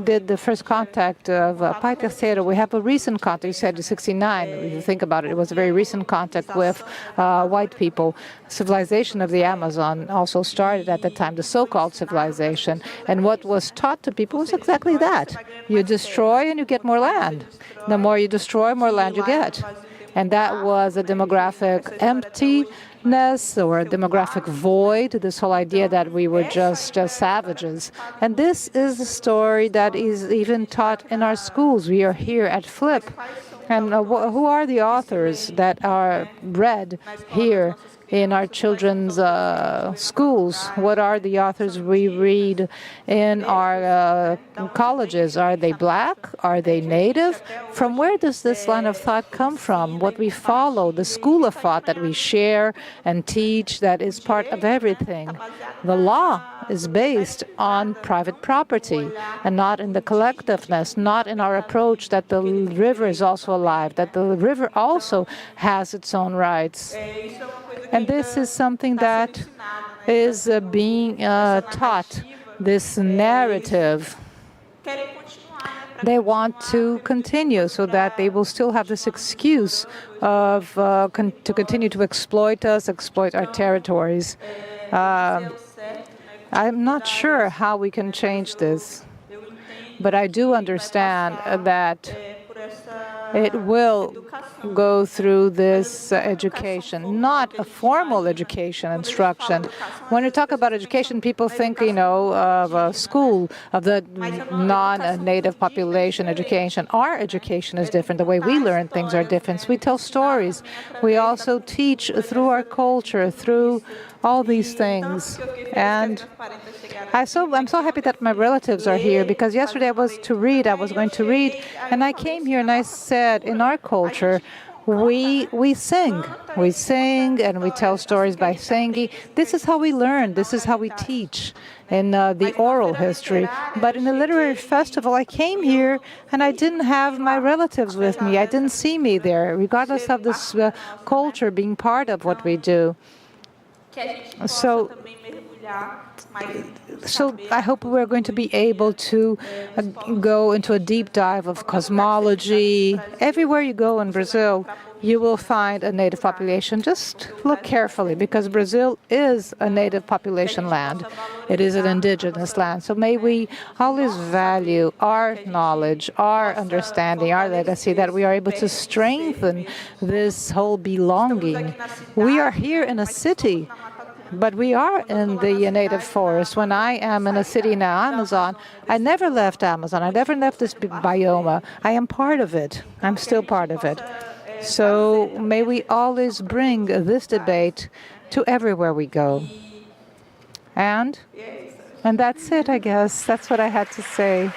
did the first contact of Pai Terceiro. We have a recent contact. You said in 1969. If you think about it, it was a very recent contact with white people. Civilization of the Amazon also started at that time, the so-called civilization. And what was taught to people was exactly that. You destroy and you get more land. The more you destroy, more land you get. And that was a demographic emptiness or a demographic void, this whole idea that we were just savages. And this is a story that is even taught in our schools. We are here at Flip. And who are the authors that are read here in our children's schools? What are the authors we read in our colleges? Are they black? Are they native? From where does this line of thought come from? What we follow, the school of thought that we share and teach, that is part of everything. The law is based on private property and not in the collectiveness, not in our approach that the river is also alive, that the river also has its own rights. And this is something that is being taught, this narrative. They want to continue so that they will still have this excuse of to continue to exploit us, exploit our territories. I'm not sure how we can change this, but I do understand that it will go through this education, not a formal education instruction. When we talk about education, people think, of a school, of the non-native population education. Our education is different. The way we learn things are different. We tell stories. We also teach through our culture, through all these things. And I'm so happy that my relatives are here, because yesterday I was going to read, and I came here and I said, in our culture, we sing. We sing and we tell stories by singing. This is how we learn. This is how we teach in the oral history. But in the literary festival, I came here and I didn't have my relatives with me. I didn't see me there, regardless of this culture being part of what we do. So I hope we're going to be able to go into a deep dive of cosmology. Everywhere you go in Brazil, you will find a native population. Just look carefully, because Brazil is a native population land. It is an indigenous land. So may we always value our knowledge, our understanding, our legacy, that we are able to strengthen this whole belonging. We are here in a city, but we are in the native forest. When I am in a city in the Amazon, I never left Amazon. I never left this biome. I am part of it. I'm still part of it. So may we always bring this debate to everywhere we go. And that's it, I guess. That's what I had to say.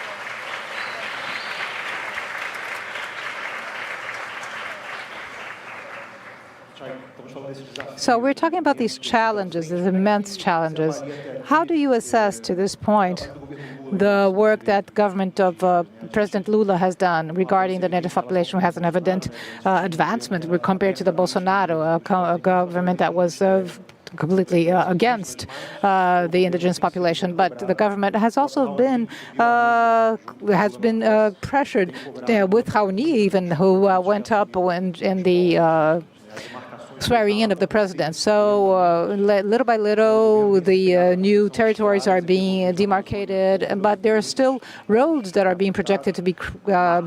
So we're talking about these challenges, these immense challenges. How do you assess to this point the work that government of President Lula has done regarding the native population, who has an evident advancement compared to the Bolsonaro, a government that was completely against the indigenous population, but the government has also been pressured with Raoni, even, who went up in the swearing in of the president. So little by little, the new territories are being demarcated, but there are still roads that are being projected to be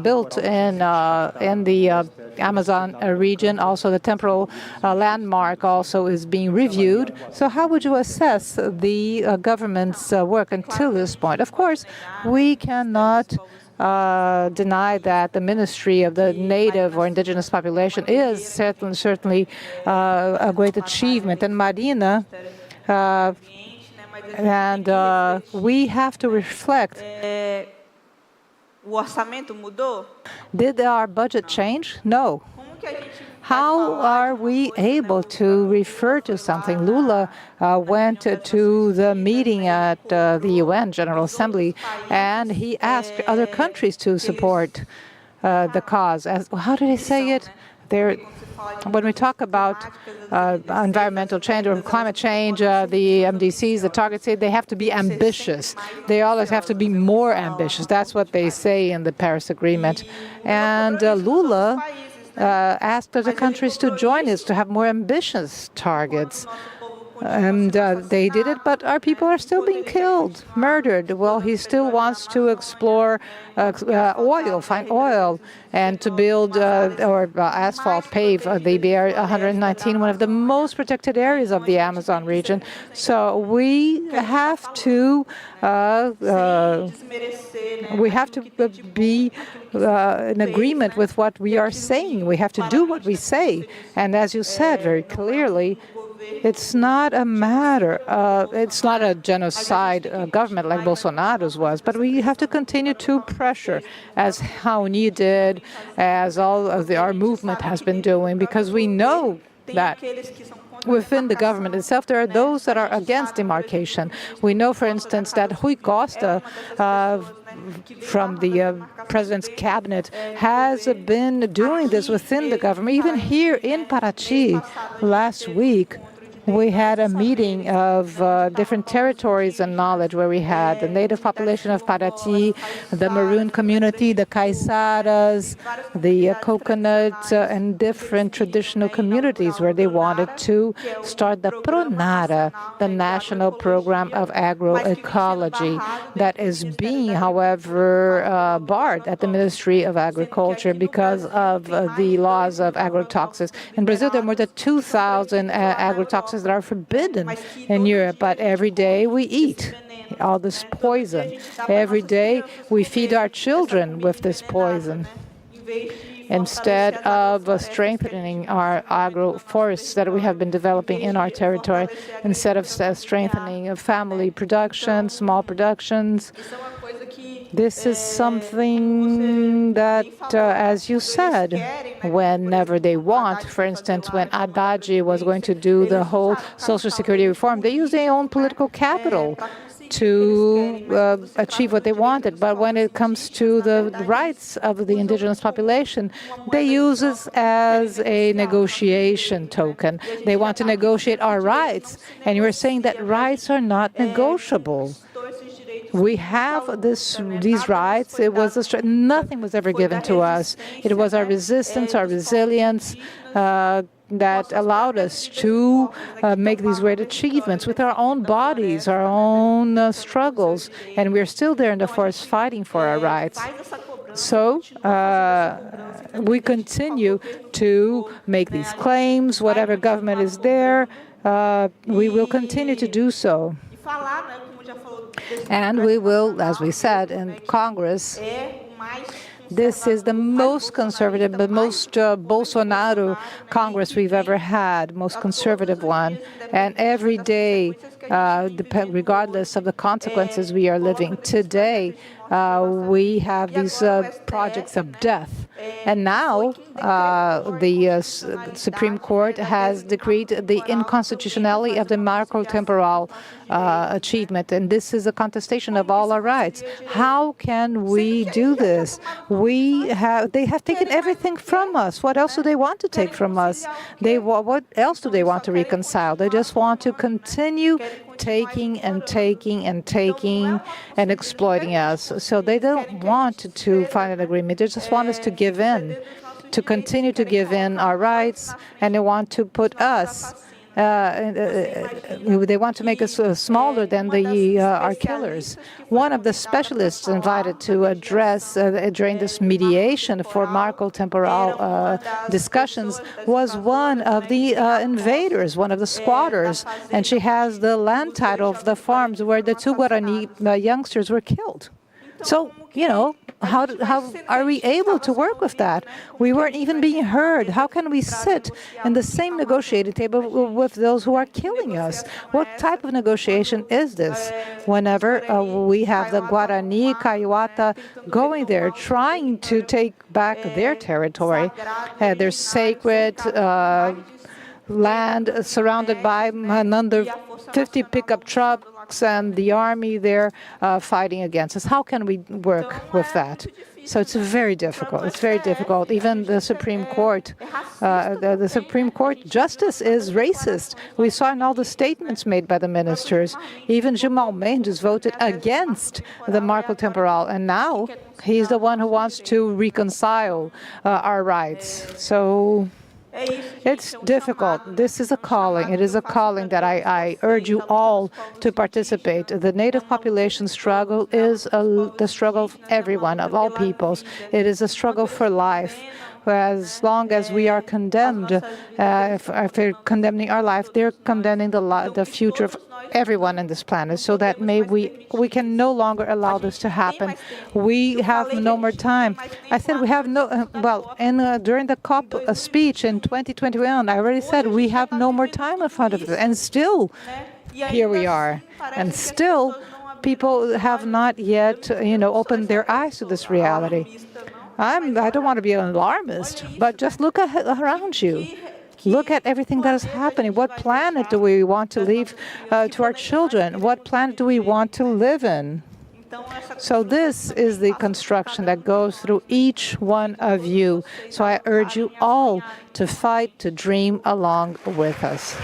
built in the Amazon region. Also, the temporal landmark also is being reviewed. So how would you assess the government's work until this point? Of course, we cannot deny that the Ministry of the Native or Indigenous Population is certainly a great achievement. And Marina, we have to reflect. Did our budget change? No. How are we able to refer to something? Lula went to the meeting at the UN General Assembly, and he asked other countries to support the cause. How did he say it? When we talk about environmental change or climate change, the MDCs, the targets, say they have to be ambitious. They always have to be more ambitious. That's what they say in the Paris Agreement. And Lula asked other countries to join us, to have more ambitious targets. And they did it, but our people are still being killed, murdered. Well, he still wants to explore oil, find oil, and to build or asphalt, pave the BR-119, one of the most protected areas of the Amazon region. So we have to be in agreement with what we are saying. We have to do what we say. And as you said very clearly, it's not a matter, it's not a genocide government like Bolsonaro's was, but we have to continue to pressure, as Raoni did, as all of our movement has been doing, because we know that within the government itself, there are those that are against demarcation. We know, for instance, that Rui Costa, from the president's cabinet, has been doing this within the government. Even here in Paraty last week, we had a meeting of different territories and knowledge, where we had the native population of Paraty, the Maroon community, the Caiçaras, the coconut, and different traditional communities, where they wanted to start the PRONARA, the National Program of Agroecology, that is being, however, barred at the Ministry of Agriculture because of the laws of agrotoxins. In Brazil, there are more than 2,000 agrotoxins that are forbidden in Europe, but every day we eat all this poison. Every day we feed our children with this poison, instead of strengthening our agroforests that we have been developing in our territory, instead of strengthening family production, small productions. This is something that, as you said, whenever they want, for instance, when Haddad was going to do the whole Social Security reform, they used their own political capital to achieve what they wanted. But when it comes to the rights of the indigenous population, they use it as a negotiation token. They want to negotiate our rights. And you are saying that rights are not negotiable. We have these rights. Nothing was ever given to us. It was our resistance, our resilience, that allowed us to make these great achievements with our own bodies, our own struggles, and we're still there in the forest fighting for our rights. So we continue to make these claims. Whatever government is there, we will continue to do so. And we will, as we said in Congress, this is the most conservative, the most Bolsonaro Congress we've ever had, most conservative one. And every day regardless of the consequences we are living. Today, we have these projects of death. And now the Supreme Court has decreed the inconstitutionality of the macro-temporal achievement. And this is a contestation of all our rights. How can we do this? They have taken everything from us. What else do they want to take from us? What else do they want to reconcile? They just want to continue taking and taking and taking and exploiting us. So they don't want to find an agreement. They just want us to give in, to continue to give in our rights, and they want to put us they want to make us smaller than our killers. One of the specialists invited to address during this mediation for macro-temporal discussions was one of the invaders, one of the squatters, and she has the land title of the farms where the two Guarani youngsters were killed. So, how are we able to work with that? We weren't even being heard. How can we sit in the same negotiating table with those who are killing us? What type of negotiation is this? Whenever we have the Guarani, Kayuata going there, trying to take back their territory, their sacred land surrounded by another 50 pickup trucks and the army there fighting against us. How can we work with that? So it's very difficult. It's very difficult. Even the Supreme Court, the Supreme Court justice is racist. We saw in all the statements made by the ministers. Even Gilmar Mendes voted against the Marco Temporal, and now he's the one who wants to reconcile our rights. So it's difficult. This is a calling. It is a calling that I urge you all to participate. The native population struggle is the struggle of everyone, of all peoples. It is a struggle for life. As long as we are condemned, if they're condemning our life, they're condemning the future of everyone on this planet, so that we can no longer allow this to happen. We have no more time. I said we have no, during the COP speech in 2021, I already said we have no more time in front of us, and still here we are. And still people have not yet, opened their eyes to this reality. I don't want to be an alarmist, but just look around you. Look at everything that is happening. What planet do we want to leave to our children? What planet do we want to live in? So this is the construction that goes through each one of you. So I urge you all to fight, to dream along with us.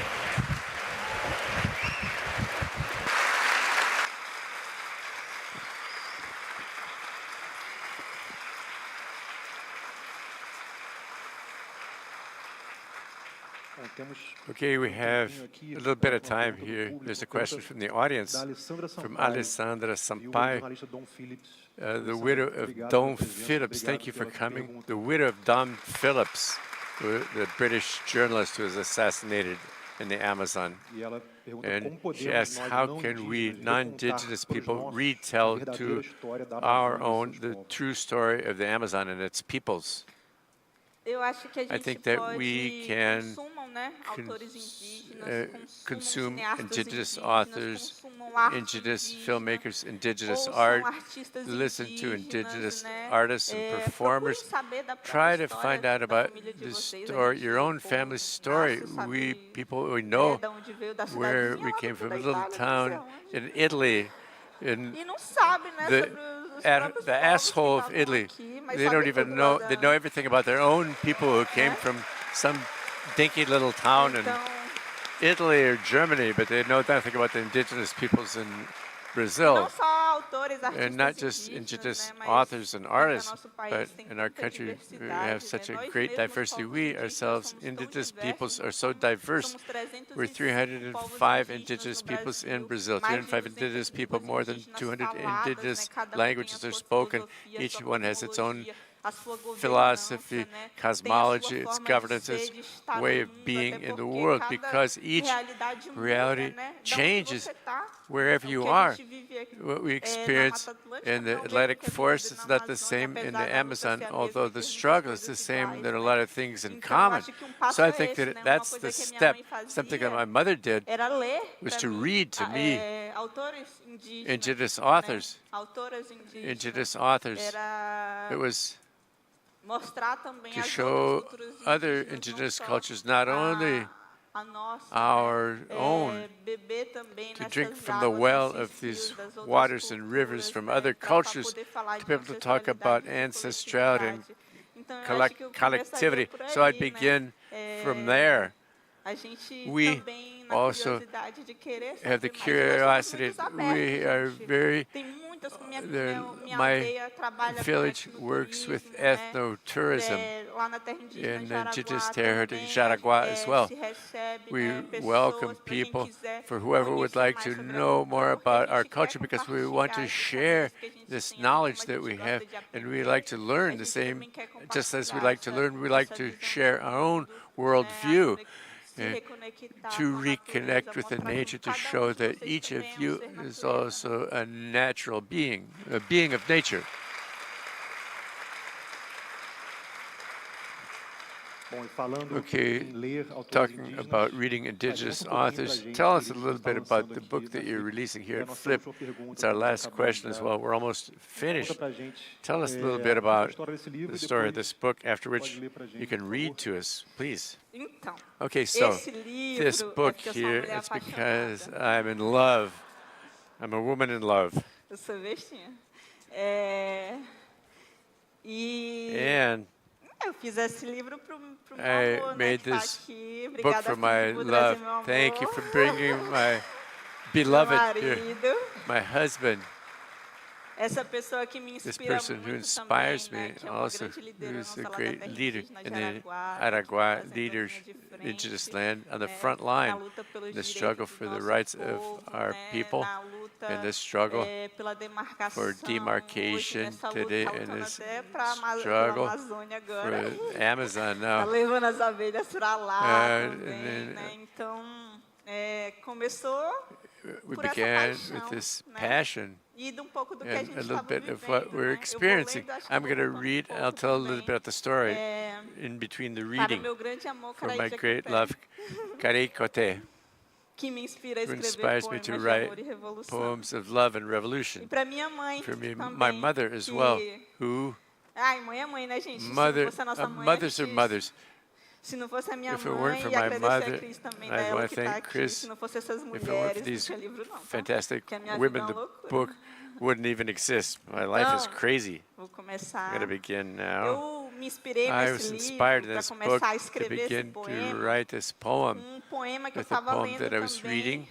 Okay, we have a little bit of time here. There's a question from the audience, from Alessandra Sampaio, the widow of Dom Phillips. Thank you for coming. The widow of Dom Phillips, the British journalist who was assassinated in the Amazon. And she asks, how can we, non-Indigenous people, retell to our own the true story of the Amazon and its peoples? I think that we can consume indigenous authors, indigenous filmmakers, indigenous art, listen to indigenous artists and performers. Try to find out about the story, your own family's story. We know where we came from, a little town in Italy, in the asshole of Italy. They don't even know, they know everything about their own people who came from some dinky little town in Italy or Germany, but they know nothing about the indigenous peoples in Brazil. And not just indigenous authors and artists, but in our country we have such a great diversity. We ourselves, indigenous peoples, are so diverse. We're 305 indigenous peoples in Brazil, 305 indigenous people, more than 200 indigenous languages are spoken. Each one has its own philosophy, cosmology, its governance, its way of being in the world, because each reality changes wherever you are. what we experience in the Atlantic forest is not the same in the Amazon, although the struggle is the same. There are a lot of things in common. So I think that that's the step. Something that my mother did was to read to me indigenous authors. Indigenous authors. It was to show other indigenous cultures, not only our own, to drink from the well of these waters and rivers from other cultures, to be able to talk about ancestrality and collectivity. So I begin from there. We also have the curiosity. We are very, my village works with ethno-tourism in indigenous territory, Jaraguá as well. We welcome people for whoever would like to know more about our culture, because we want to share this knowledge that we have, and we like to learn the same, just as we like to learn, we like to share our own worldview. To reconnect with the nature, to show that each of you is also a natural being, a being of nature. Okay, talking about reading indigenous authors, tell us a little bit about the book that you're releasing here at Flip. It's our last question as well. We're almost finished. Tell us a little bit about the story of this book, after which you can read to us, please. Okay, so this book here, it's because I'm in love. I'm a woman in love. And I made this book for my love. Thank you for bringing my beloved here, my husband. This person who inspires me, also who's a great leader in the Araguá indigenous land, on the front line, the struggle for the rights of our people, and the struggle for demarcation today, and this struggle for Amazon now. We began with this passion and a little bit of what we're experiencing. I'm going to read, I'll tell a little bit of the story in between the reading for my great love, Cacique, who inspires me to write poems of love and revolution. For me, my mother as well, who, mothers are mothers. If it weren't for my mother, I want to thank Chris. If it weren't for these fantastic women, the book wouldn't even exist. My life is crazy. I'm going to begin now. I was inspired in this book to begin to write this poem with a poem that I was reading.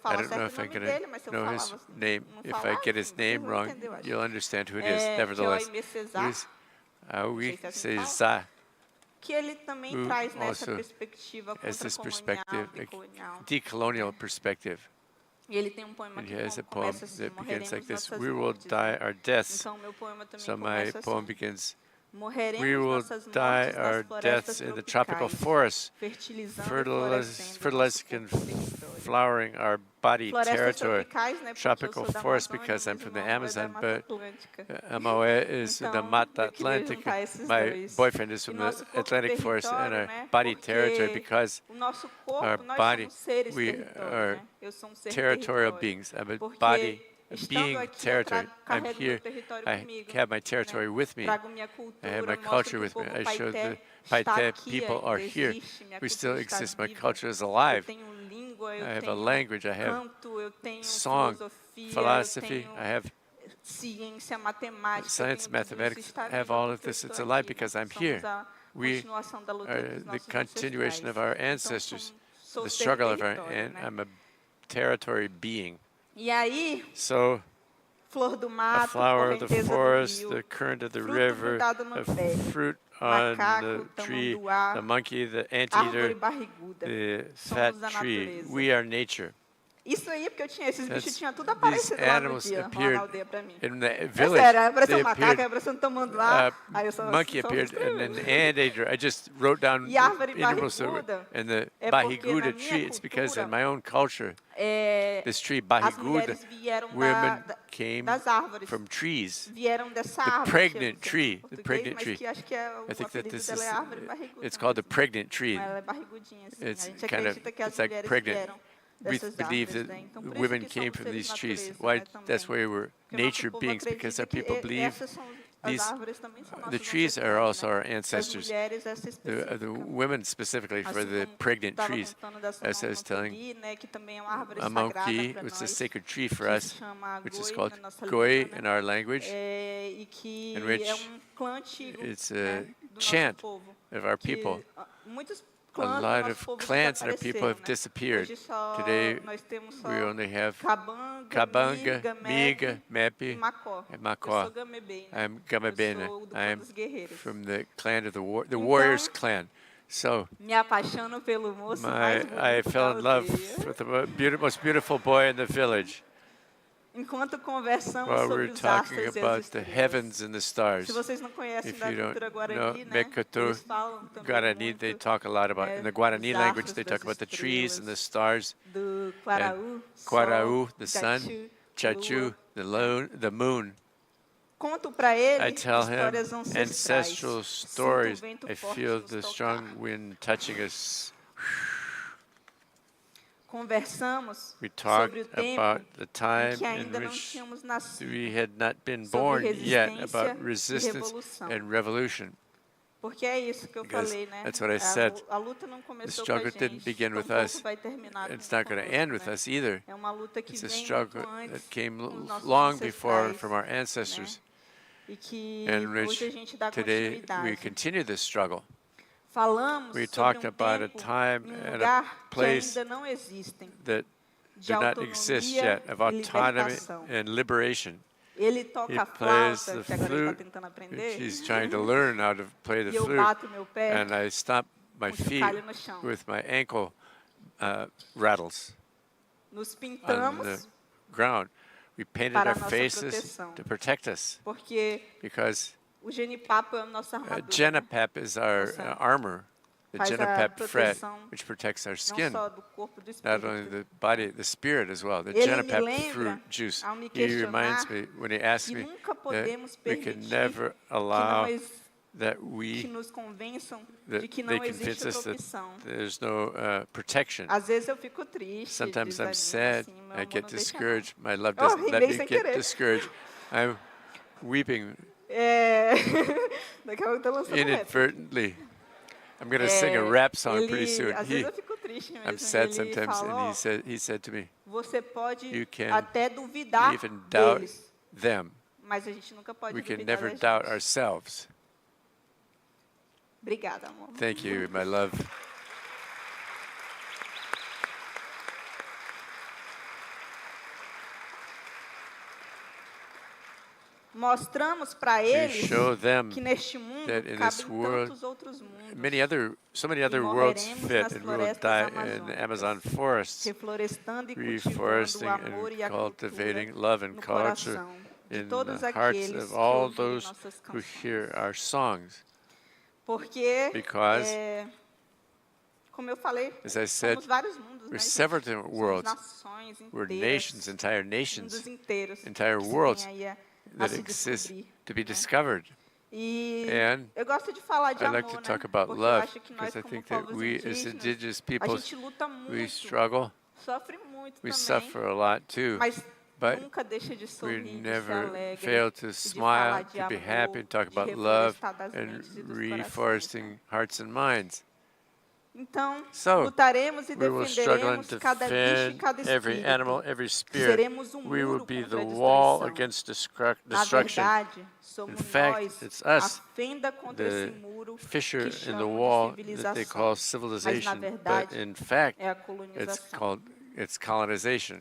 I don't know if I'm going to know his name. If I get his name wrong, you'll understand who it is. Nevertheless, Aui César, who also has this perspective, a decolonial perspective. And he has a poem that begins like this: we will die our deaths. So my poem begins: we will die our deaths in the tropical forest, fertilizing and flowering our body territory. Tropical forest because I'm from the Amazon, but Amaue is in the Mata Atlântica. My boyfriend is from the Atlantic forest and our body territory, because our body, we are territorial beings. I'm a body, being territory. I'm here. I have my territory with me. I have my culture with me. I show the Paité people are here. We still exist. My culture is alive. I have a language. I have song, philosophy. I have science, mathematics. I have all of this. It's alive because I'm here. We are the continuation of our ancestors, the struggle of our, and I'm a territory being. So, a flower of the forest, the current of the river, a fruit on the tree, the monkey, the anteater, the fat tree. We are nature. Isso aí, porque eu tinha esses bichos, These tinha tudo aparecido lá no animals dia, lá na appeared aldeia pra mim. in the É village. sério, apareceu They um macaco, appeared, apareceu um tamanduá, aí eu só monkey appeared, and an anteater. I just wrote down E árvore animals that were, barriguda and the é porque na bahiguda minha tree. It's because in cultura, my own culture, this tree as bahiguda, mulheres vieram women came das árvores, from trees. vieram dessa The árvore, pregnant que eu não sei tree, em the português, pregnant mas tree. que acho que é, I o think that apelido this dela is, é árvore barriguda. it's called the pregnant tree. Ela é barrigudinha, assim. It's A gente kind of, acredita que as it's like mulheres pregnant. vieram We dessas believe árvores, that né? Então, por isso women que came somos from seres these trees. natureza, Why? né, também. That's why we're Porque o nosso nature povo beings, because acredita our que people believe essas são as these, árvores também são the nossos trees are ancestrais, also né? our As ancestors. mulheres, essa The específica. women specifically for Assim the como pregnant estava trees. contando dessa As I was telling, mamãe, né, que também é uma árvore a sagrada monkey, para it's a nós, sacred tree for que us, se chama which is goi called na nossa goi língua, in né? our language. E que in which é clã antigo, It's né, a do nosso chant povo, of our que people. muitos A clãs do lot nosso of povo clans and our people desapareceram, have né? disappeared. Hoje só Today, nós temos só we only have Cabanga, Kabanga, Miga, Miga, Mepe e Mepi, Macó. and Eu sou Makwa. Gamebê, né? I'm Gamabena. Eu sou do clã I'm dos guerreiros. from the clan of the Então, warriors clan. So me apaixono pelo moço mais I bonito da fell in love aldeia. with the most beautiful boy in the village Enquanto conversamos while we sobre were os talking astros e as about the estrelas. heavens and the stars. Se vocês não conhecem If da you don't cultura know Guarani, né? Mekatur, Eles falam também Guarani, muito, they talk a lot about, in the Guarani dos language, astros, they das talk about the trees and the estrelas, stars, do Quaraú, Quaraú, Sol, the sun, Chachu, Chachu, Lua. the moon. Conto para ele I tell him histórias ancestrais. ancestral Sinto o stories. vento I forte feel nos the tocar. strong wind touching us. Conversamos We talked sobre o tempo about the time em que in ainda não which tínhamos nascido, we had not been sobre born yet, resistência about e resistance revolução. and revolution. Porque é isso que eu Because falei, né? that's what I said. A luta não The começou com a struggle didn't gente, begin with tampouco us. vai terminar It's com not going to conosco, end with né? us either. É uma luta que It's a vem struggle muito antes that came com os nossos long before ancestrais, from our ancestors, né? E que and hoje which a gente dá today we continuidade. continue this struggle. Falamos We sobre talked about a tempo time em and a lugar que place ainda não existem, that de do not exist autonomia yet, of e autonomy libertação. and liberation. Ele toca He a plays flauta, the que agora ele está flute, tentando which aprender, he's trying to learn how to play the e eu flute, bato meu pé and I stop my com o feet chocalho no chão. with my ankle rattles Nos on pintamos the ground. We painted para our a nossa faces proteção. to protect us Porque because o genipapo é a nossa armadura. Genipep is our Nossa- armor, the faz a Genipep thread, proteção which protects our não skin, só do corpo, do not espírito. only the body, the spirit as well. The Ele me Genipep lembra, fruit juice. ao me He reminds questionar, me when he asks que me nunca that podemos we can permitir never que, não allow que that we nos convençam that de que they não convince existe us outra that opção. there's no protection. Às vezes eu fico triste, Sometimes I'm desanimo, sad, assim, meu I amor get não deixa não. discouraged. My love Oh, doesn't let rimei me sem get querer. discouraged. I'm weeping É... Daqui a pouco eu tô lançando rap. inadvertently. I'm going to sing a rap song pretty soon. Às vezes eu fico triste mesmo. I'm sad Ele sometimes, fala, and "Ó, he said to me, você pode "You can até duvidar even doubt deles, them. mas a gente nunca pode We can duvidar never da doubt gente." ourselves." Obrigada, amor. Thank you, my love. Mostramos para We eles show them que neste mundo that in cabem this world, tantos outros mundos. so many other worlds fit, and we will die in the Amazon forests, Reflorestando e cultivando reforesting o amor e a and cultura cultivating love and no culture coração de in todos the hearts aqueles of que all ouvirem those nossas who canções. hear our songs. Porque, Because, como eu falei, as I said, somos vários mundos, we're né, several gente? different Somos worlds. nações We're inteiras, nations, entire nations, mundos inteiros, entire que se worlds têm aí a that se exist descobrir, to be né? discovered. E And eu gosto de falar de I amor, like to né? talk about Porque love, eu acho que nós, because I como think that povos we, as indigenous indígenas, a peoples, gente luta muito, we struggle, sofre muito we também, suffer a lot too, mas but nunca deixa de we sorrir, de ser never alegre, fail to e de smile, falar de to be amor, happy, and talk de about love reflorestar das and mentes e dos corações, né? reforesting hearts and minds. Então, So, lutaremos e we will struggle and defenderemos cada bicho e defend cada every espírito. animal, every spirit. Seremos We will muro be contra the a wall destruição. against Na destruction. verdade, somos In fact, nós it's a us, fenda contra the esse muro fissure que in the chamam wall de that they civilização. call Mas, na civilization, but verdade, in fact, é a it's colonização. colonization.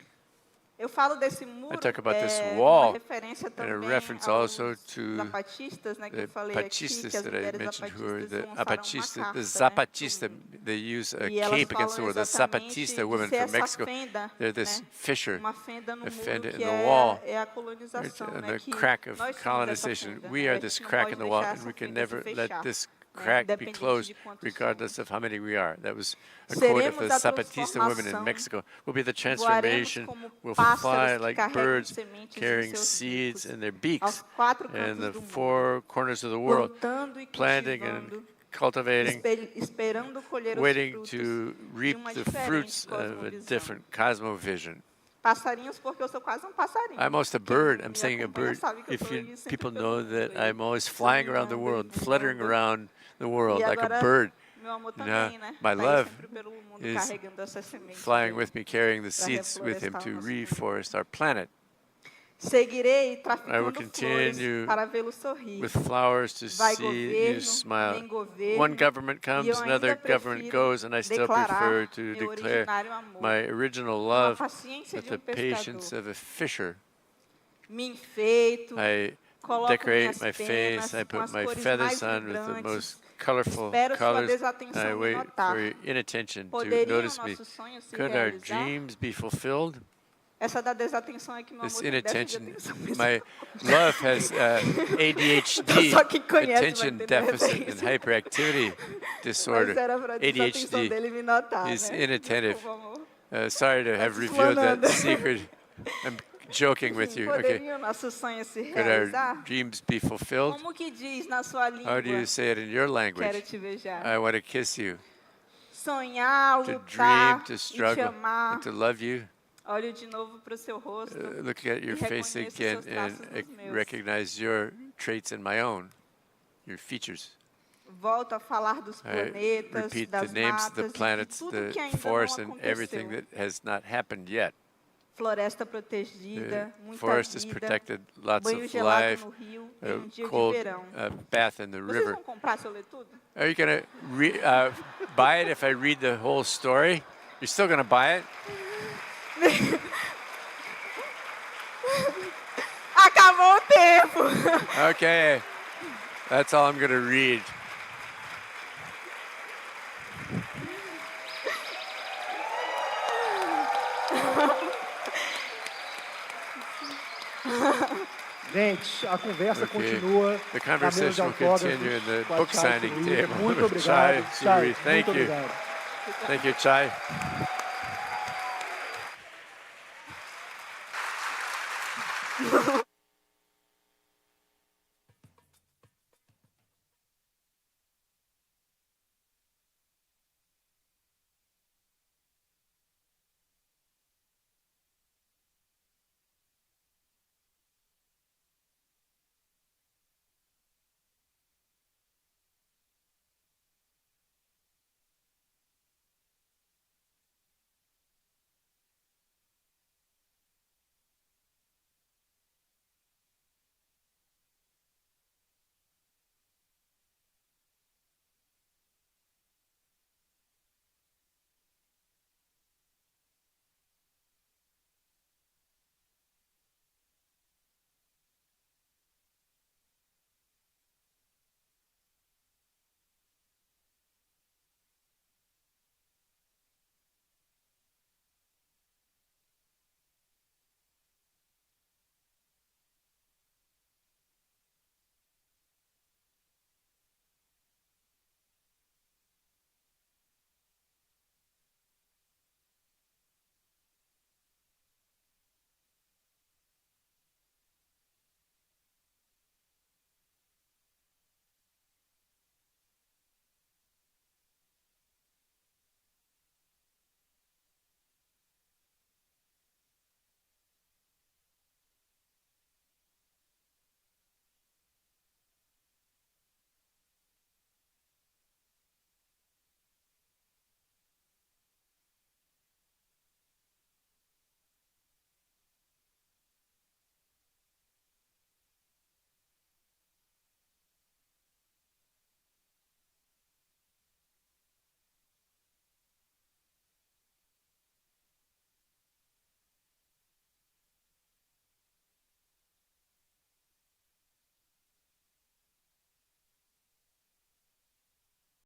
Eu falo desse muro, I talk about this uma wall referência and a também reference aos also to zapatistas, né, que the eu falei aqui, Patistas que as that I mulheres mentioned, who are zapatistas the lançaram uma Apatista, carta, the né, Zapatista, they use a e elas cape against the falam world. The exatamente Zapatista de women ser from essa Mexico, fenda, they're this né, fissure, uma fenda no a muro fenda in que the wall, é a colonização, and né, the que crack of nós somos essa colonization. fenda, We né, are a this gente não crack pode in the wall, deixar and essa we can fenda se never let fechar, this né, crack be independente closed, de quantos regardless somos. of how many we are. That was a quote of the Seremos a Zapatista women in transformação, Mexico. Will be the voaremos transformation. como We'll pássaros fly que like carregam birds, sementes em carrying seus seeds bicos, in their aos beaks, quatro in cantos the do mundo, four corners of the world, plantando e planting and cultivando, cultivating, esperando colher os waiting frutos to de reap uma the diferente fruits of a cosmovisão. different cosmovision. Passarinhos, porque eu sou quase um passarinho. I'm almost a Quem bird. I'm me saying a acompanha bird. sabe que eu If tô you aí sempre people pelo know mundo, that aí, I'm always flying around the sonhando world, e fluttering voando. around the world E like a agora, bird. meu amor Now, também, né? my Tá aí love sempre pelo mundo is carregando essas sementes flying aí with me, carrying the pra seeds with him reflorestar o to nosso mundo. reforest our planet. Seguirei I will traficando flores continue para vê-lo sorrir. with flowers to Vai see you governo, smile. nem governo, One government e eu comes, another ainda government prefiro goes, and I still prefer declarar to meu declare originário amor, my original com a love paciência with de the patience pescador. of a fisher. Me enfeito, I coloco decorate minhas my face, penas I com put as my cores feathers mais on with the vibrantes. most colorful Espero sua colors. desatenção I me wait notar. for your inattention to Poderiam notice me. nossos sonhos se Could our realizar? dreams be fulfilled? Essa da desatenção é que meu This amor tem déficit de inattention, atenção mesmo. my love has ADHD, Só quem conhece vai attention entender a deficit and referência. hyperactivity Mas disorder. era para a desatenção ADHD dele me notar, is né? inattentive. Desculpa, amor. Sorry to have te revealed that explanando. secret. I'm joking with Enfim, you. Okay. poderiam nossos sonhos se Could our realizar? dreams be fulfilled? Como que diz na sua How do you língua? say it in your Quero language? te beijar. I want to kiss you. Sonhar, To lutar dream, to e te struggle, amar. and to love you. Olho de novo para o seu rosto. Look at your e face reconheço again seus traços and nos meus. recognize your traits and my own, your features. Volto a falar dos I planetas, repeat the das names of the matas, planets, de tudo que the ainda forests, não and everything aconteceu. that has not happened yet. Floresta The protegida, muita forest is vida, protected, lots banho of gelado life, no rio a em dia de cold verão. bath in the Vocês river. vão comprar se eu ler tudo? Are you going to buy it if I read the whole story? You're still going to buy it? Acabou o tempo! Okay, that's all I'm going to read. Gente, a conversa Okay. continua The na mesa de conversation will autógrafos continue in the com a book Txai signing Suruí. table. Muito obrigado. Txai Txai, Suruí, thank muito you. obrigado. Thank you, Txai.